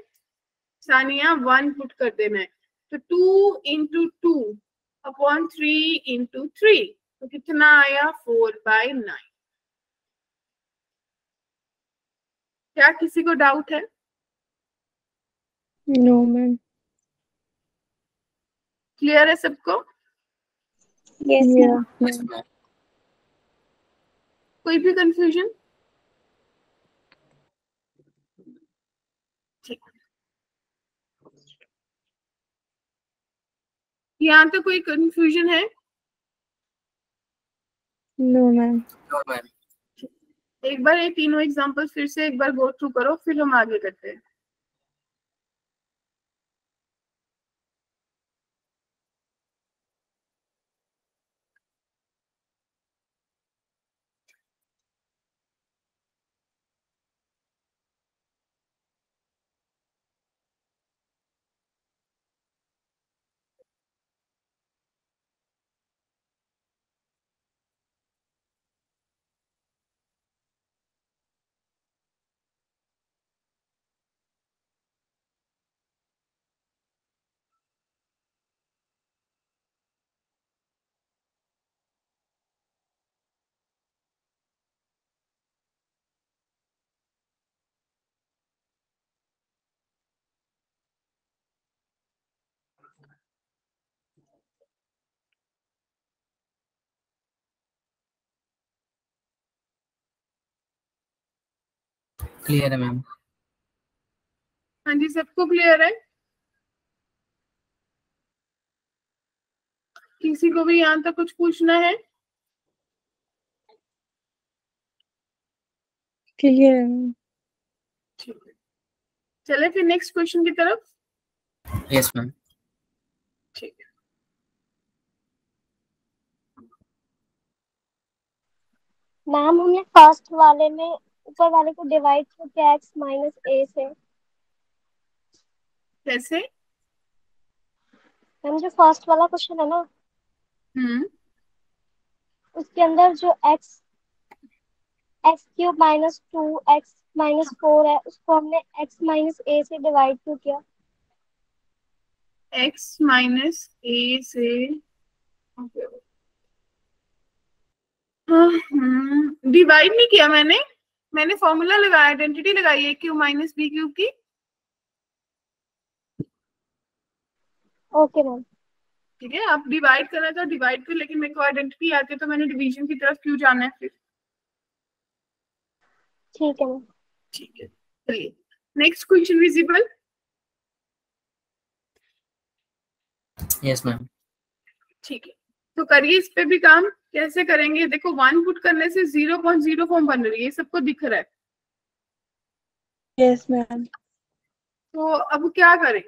सानिया? 1 पुट कर देना है। तो 2 इंटू 2 अपॉन 3 इंटू 3, तो कितना आया? 4/9। क्या किसी को डाउट है? No ma'am. क्लियर है सबको? Yes ma'am. Yes ma'am. कोई भी कंफ्यूजन? ठीक, यहाँ तो कोई कंफ्यूजन है? No ma'am. No ma'am. एक बार ये तीनों एग्जांपल फिर से एक बार गो थ्रू करो, फिर हम आगे करते हैं। क्लियर है मैम। हाँ जी, सबको क्लियर है? किसी को भी यहाँ तक कुछ पूछना है? क्लियर है मैम। ठीक है, चले फिर नेक्स्ट क्वेश्चन की तरफ। Yes ma'am. ठीक है, मैम हमने फर्स्ट वाले में ऊपर वाले को डिवाइड किया x माइनस ए से। कैसे? मैम जो फर्स्ट वाला क्वेश्चन है ना, उसके अंदर जो x cube minus 2x minus 4 है, उसको हमने x माइनस ए से डिवाइड क्यों किया? x माइनस ए से डिवाइड नहीं किया मैंने फॉर्मूला लगाया, आइडेंटिटी लगाई है क्यू माइनस बी क्यूब की। Okay ma'am. ठीक है, आप डिवाइड करना था डिवाइड कर, लेकिन मेरे को आइडेंटिटी आती है तो मैंने डिवीजन की तरफ क्यों जाना है फिर। ठीक है मैम। ठीक है, चलिए next question visible. Yes ma'am. ठीक है, तो करिए इस पे भी काम। कैसे करेंगे? देखो 1 पुट करने से 0.0 फॉर्म बन रही है, ये सबको दिख रहा है। Yes ma'am. तो अब क्या करें?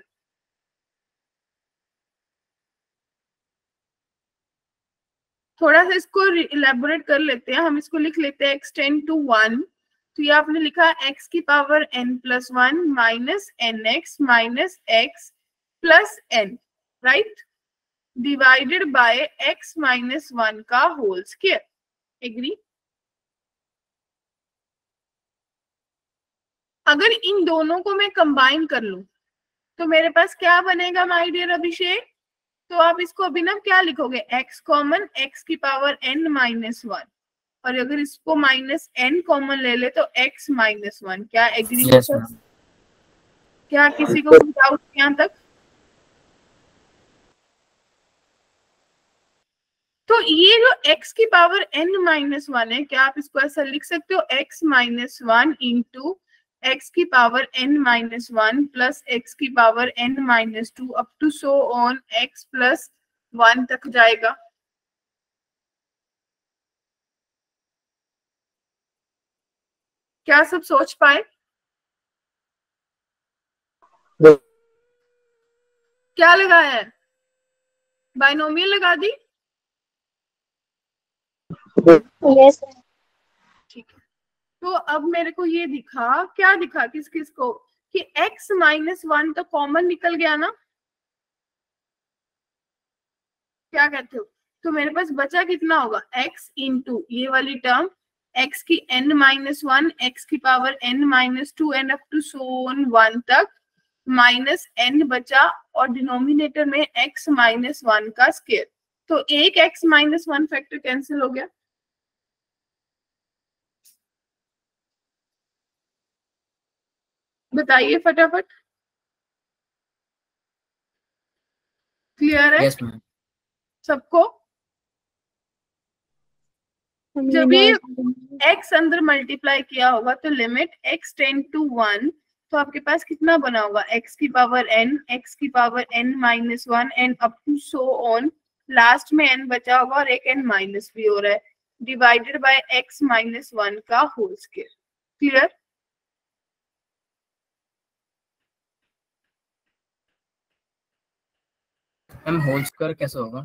थोड़ा सा इसको इलेबोरेट कर लेते हैं। हम इसको लिख लेते हैं x टेंड टू 1। तो ये आपने लिखा x की power n plus 1 minus nx minus x plus n, right, divided by x minus 1 का होल स्क्वायर। एग्री? अगर इन दोनों को मैं कंबाइन कर लूं तो मेरे पास क्या बनेगा माय डियर अभिषेक? तो आप इसको अभिनव क्या लिखोगे? x कॉमन, x की पावर n माइनस 1, और अगर इसको माइनस n कॉमन ले ले तो x माइनस 1। क्या एग्री? Yes ma'am. क्या किसी को डाउट यहाँ तक? तो ये जो x की पावर n-1 है, क्या आप इसको ऐसा लिख सकते हो x-1 इंटू x की पावर n-1 प्लस x की power n-2 up to so on x plus 1 तक जाएगा। क्या सब सोच पाए? क्या लगाया है? बाइनोमियल लगा दी? यस ठीक है। तो अब मेरे को ये दिखा, क्या दिखा किस किस को, कि x-1 तो कॉमन निकल गया ना, क्या कहते हो? तो मेरे पास बचा कितना होगा, x इंटू ये वाली टर्म x की n-1, x की power n-2 and up to so on 1 तक, माइनस n बचा और डिनोमिनेटर में x-1 का स्क्वायर। तो एक x-1 फैक्टर कैंसिल हो गया। बताइए फटाफट, क्लियर है यस मैम। सबको? जब ये x अंदर मल्टीप्लाई किया होगा तो लिमिट x टेंड टू 1, तो आपके पास कितना बना होगा, x की पावर n, x की power n-1 and up to so on, last में n बचा होगा और एक n माइनस भी हो रहा है, डिवाइडेड बाय x-1 का whole square. Clear? Ma'am whole square कैसे होगा?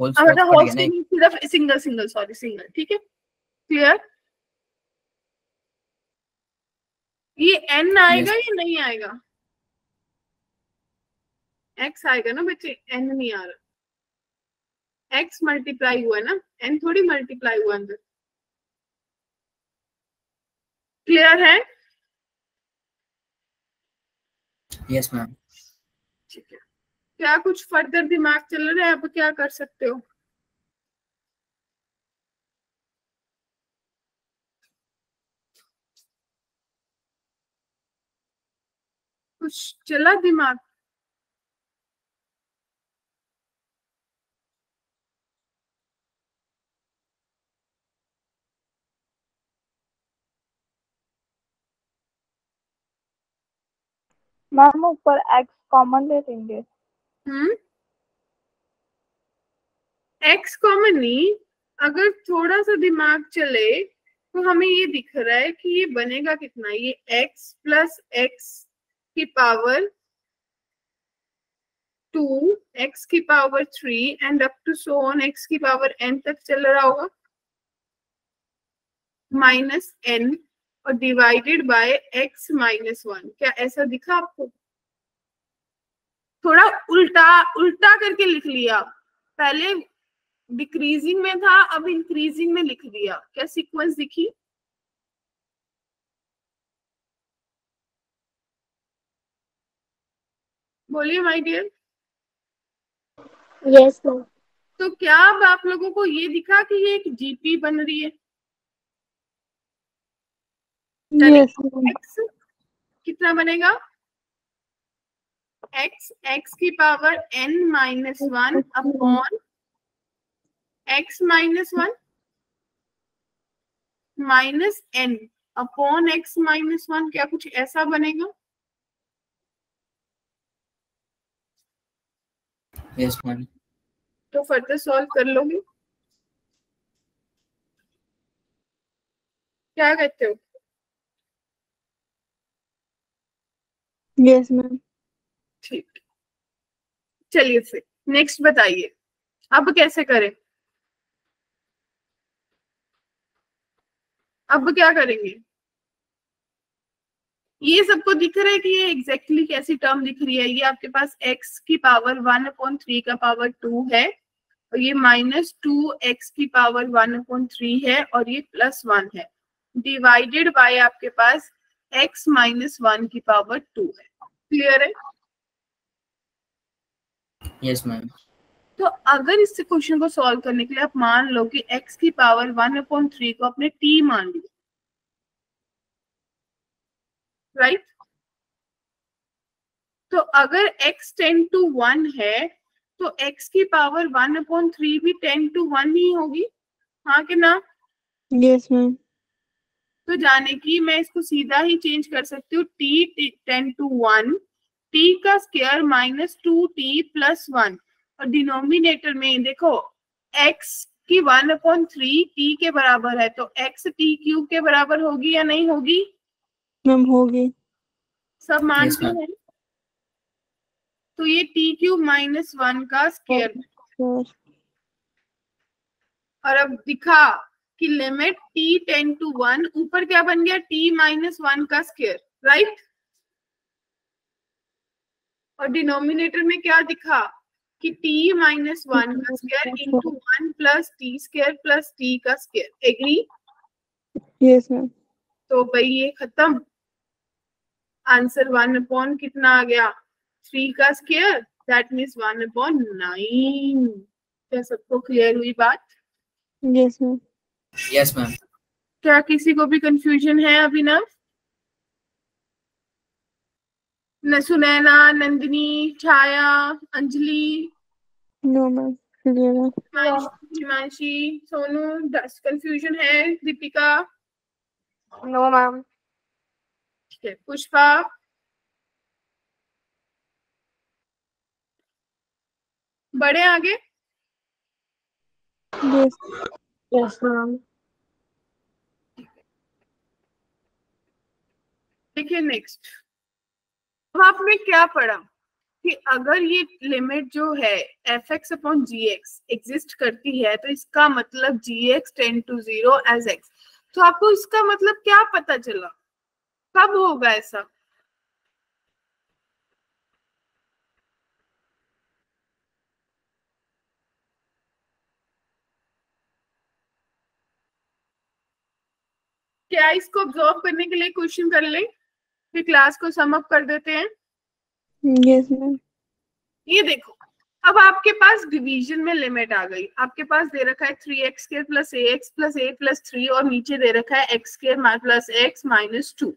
होल अब स्क्वायर होल कट गया ना। सिर्फ सिंगल सिंगल, सॉरी सिंगल, ठीक है क्लियर? ये n आएगा या नहीं आएगा? x आएगा ना बच्चे, n नहीं आ रहा, x मल्टीप्लाई हुआ ना, n थोड़ी मल्टीप्लाई हुआ अंदर। क्लियर है? Yes ma'am. ठीक है। क्या कुछ फर्दर दिमाग चल रहा है? अब क्या कर सकते हो? कुछ चला दिमाग? मैम ऊपर x कॉमन ले लेंगे। x कॉमन नहीं, अगर थोड़ा सा दिमाग चले तो हमें ये दिख रहा है कि ये बनेगा कितना, ये x प्लस x की पावर 2, x की power 3 and up to so on x की पावर n तक चल रहा होगा, माइनस n और डिवाइडेड बाय x-1। क्या ऐसा दिखा आपको? थोड़ा उल्टा उल्टा करके लिख लिया, पहले डिक्रीजिंग में था अब इंक्रीजिंग में लिख दिया, क्या सीक्वेंस दिखी? बोलिए माय डियर। यस मैम तो क्या अब आप लोगों को ये दिखा कि ये एक जीपी बन रही है? यस x कितना बनेगा, x की power n-1 upon x-1 minus n upon x-1, क्या कुछ ऐसा बनेगा? Yes ma'am. तो फर्दर सॉल्व कर लोगे? क्या कहते हो? Yes ma'am. ठीक, चलिए फिर नेक्स्ट बताइए, अब कैसे करें? अब क्या करेंगे? ये सबको दिख रहा है कि ये एग्जैक्टली कैसी टर्म दिख रही है, ये आपके पास x की पावर 1/3 का पावर 2 है और ये -2x की पावर 1/3 है और ये +1 है, डिवाइडेड बाय आपके पास x-1 की पावर 2 है। क्लियर है? Yes ma'am. तो अगर इस क्वेश्चन को सॉल्व करने के लिए आप मान लो कि x की पावर 1/3 को आपने t मान लिया, राइट? तो अगर x टेंड टू 1 है तो x की पावर 1/3 भी 10 to 1 ही होगी, हाँ कि ना? Yes ma'am. तो जाने की मैं इसको सीधा ही चेंज कर सकती हूँ, t 10 to 1 t का स्क्वायर -2t + 1 और डिनोमिनेटर में देखो x की 1/3 t के बराबर है, तो x t³ के बराबर होगी या नहीं होगी? मैम होगी। सब मानते ma'am. हैं? तो ये t³ - 1 का स्क्वायर। और अब दिखा कि लिमिट t 10 to 1 ऊपर क्या बन गया, t - 1 का स्क्वायर, राइट? और डिनोमिनेटर में क्या दिखा कि t - 1 का स्क्वायर इंटू 1 + t² + t का स्क्वायर। एग्री? Yes ma'am. तो भाई ये खत्म। आंसर 1/, कितना आ गया, 3 का स्क्वायर, दैट मीन्स 1/9। क्या सबको क्लियर हुई बात? Yes ma'am. Yes, ma'am. क्या किसी को भी कंफ्यूजन है अभिनव? न Sunaina, Nandini, Chhaya, Anjali, no ma'am clear है। हिमांशी, सोनू, कंफ्यूजन है? दीपिका? No ma'am. ठीक है। पुष्पा? बड़े आगे? यस। Yes ma'am. देखिए नेक्स्ट, अब आपने क्या पढ़ा कि अगर ये लिमिट जो है f(x/gx) एग्जिस्ट करती है तो इसका मतलब gx tend to 0 as x। तो आपको इसका मतलब क्या पता चला, कब होगा ऐसा? क्या इसको ऑब्जर्व करने के लिए क्वेश्चन कर ले, फिर क्लास को सम अप कर देते हैं? Yes ma'am. ये देखो, अब आपके पास डिवीजन में लिमिट आ गई। आपके पास दे रखा है 3x² + ax + a + 3 और नीचे दे रखा है x² + x - 2।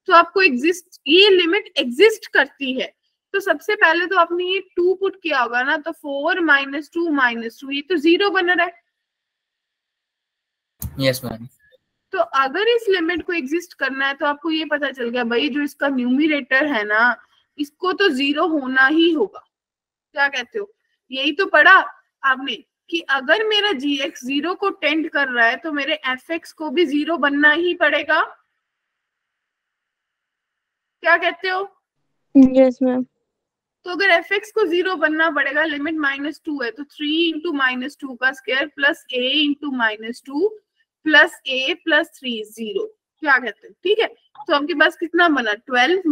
तो आपको ये लिमिट एग्जिस्ट करती है। तो सबसे पहले तो आपने ये 2 पुट किया होगा ना, तो 4 - 2 - 2 ये तो 0 बन रहा है। Yes, ma'am. तो अगर इस लिमिट को एग्जिस्ट करना है तो आपको ये पता चल गया भाई जो इसका न्यूमरेटर है ना, इसको तो 0 होना ही होगा। क्या कहते हो? यही तो पढ़ा आपने कि अगर मेरा gx 0 को टेंड कर रहा है तो मेरे fx को भी 0 बनना ही पड़ेगा। क्या कहते हो? Yes ma'am. तो अगर fx को 0 बनना पड़ेगा, लिमिट -2 है, तो 3 × -2 का स्क्वायर + a × -2 + a + 3 0। क्या कहते हो? ठीक है, तो आपके पास कितना बना, 12 -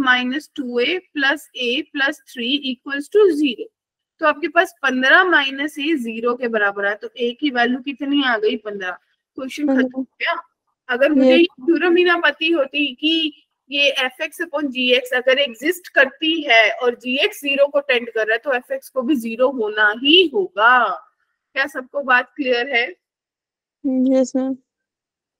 2a + a + 3 = 0। तो आपके पास 15 - a 0 के बराबर है, तो a की वैल्यू कितनी आ गई, 15। क्वेश्चन खत्म हो गया। अगर मुझे ये थ्योरम ही ना पता होती कि ये f(x/gx) अगर एग्जिस्ट करती है और gx 0 को टेंड कर रहा है तो fx को भी 0 होना ही होगा। क्या सबको बात क्लियर है? Yes ma'am.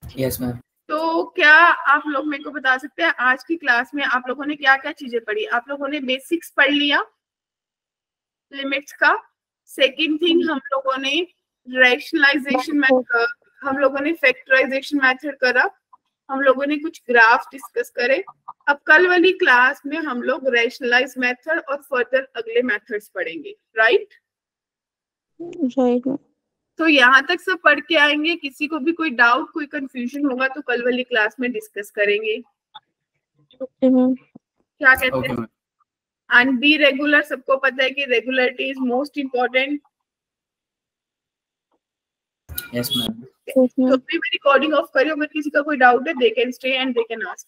Yes, ma'am. तो क्या आप लोग मेरे को बता सकते हैं आज की क्लास में आप लोगों ने क्या क्या चीजें पढ़ी? आप लोगों ने बेसिक्स पढ़ लिया लिमिट्स का। सेकंड थिंग, हम लोगों ने रैशनलाइजेशन मेथड, हम लोगों ने फैक्टराइजेशन मेथड करा, हम लोगों ने कुछ ग्राफ डिस्कस करे। अब कल वाली क्लास में हम लोग रैशनलाइज मेथड और फर्दर अगले मेथड्स पढ़ेंगे, राइट? Right ma'am. तो यहाँ तक सब पढ़ के आएंगे। किसी को भी कोई डाउट, कोई कंफ्यूजन होगा तो कल वाली क्लास में डिस्कस करेंगे। Okay ma'am. क्या कहते Okay, हैं? ma'am. एंड बी रेगुलर, सबको पता है कि regularity is most important. Yes, ma'am. Yes ma'am. तो अभी मैं रिकॉर्डिंग ऑफ करी, अगर किसी का कोई डाउट है they can stay and they can ask.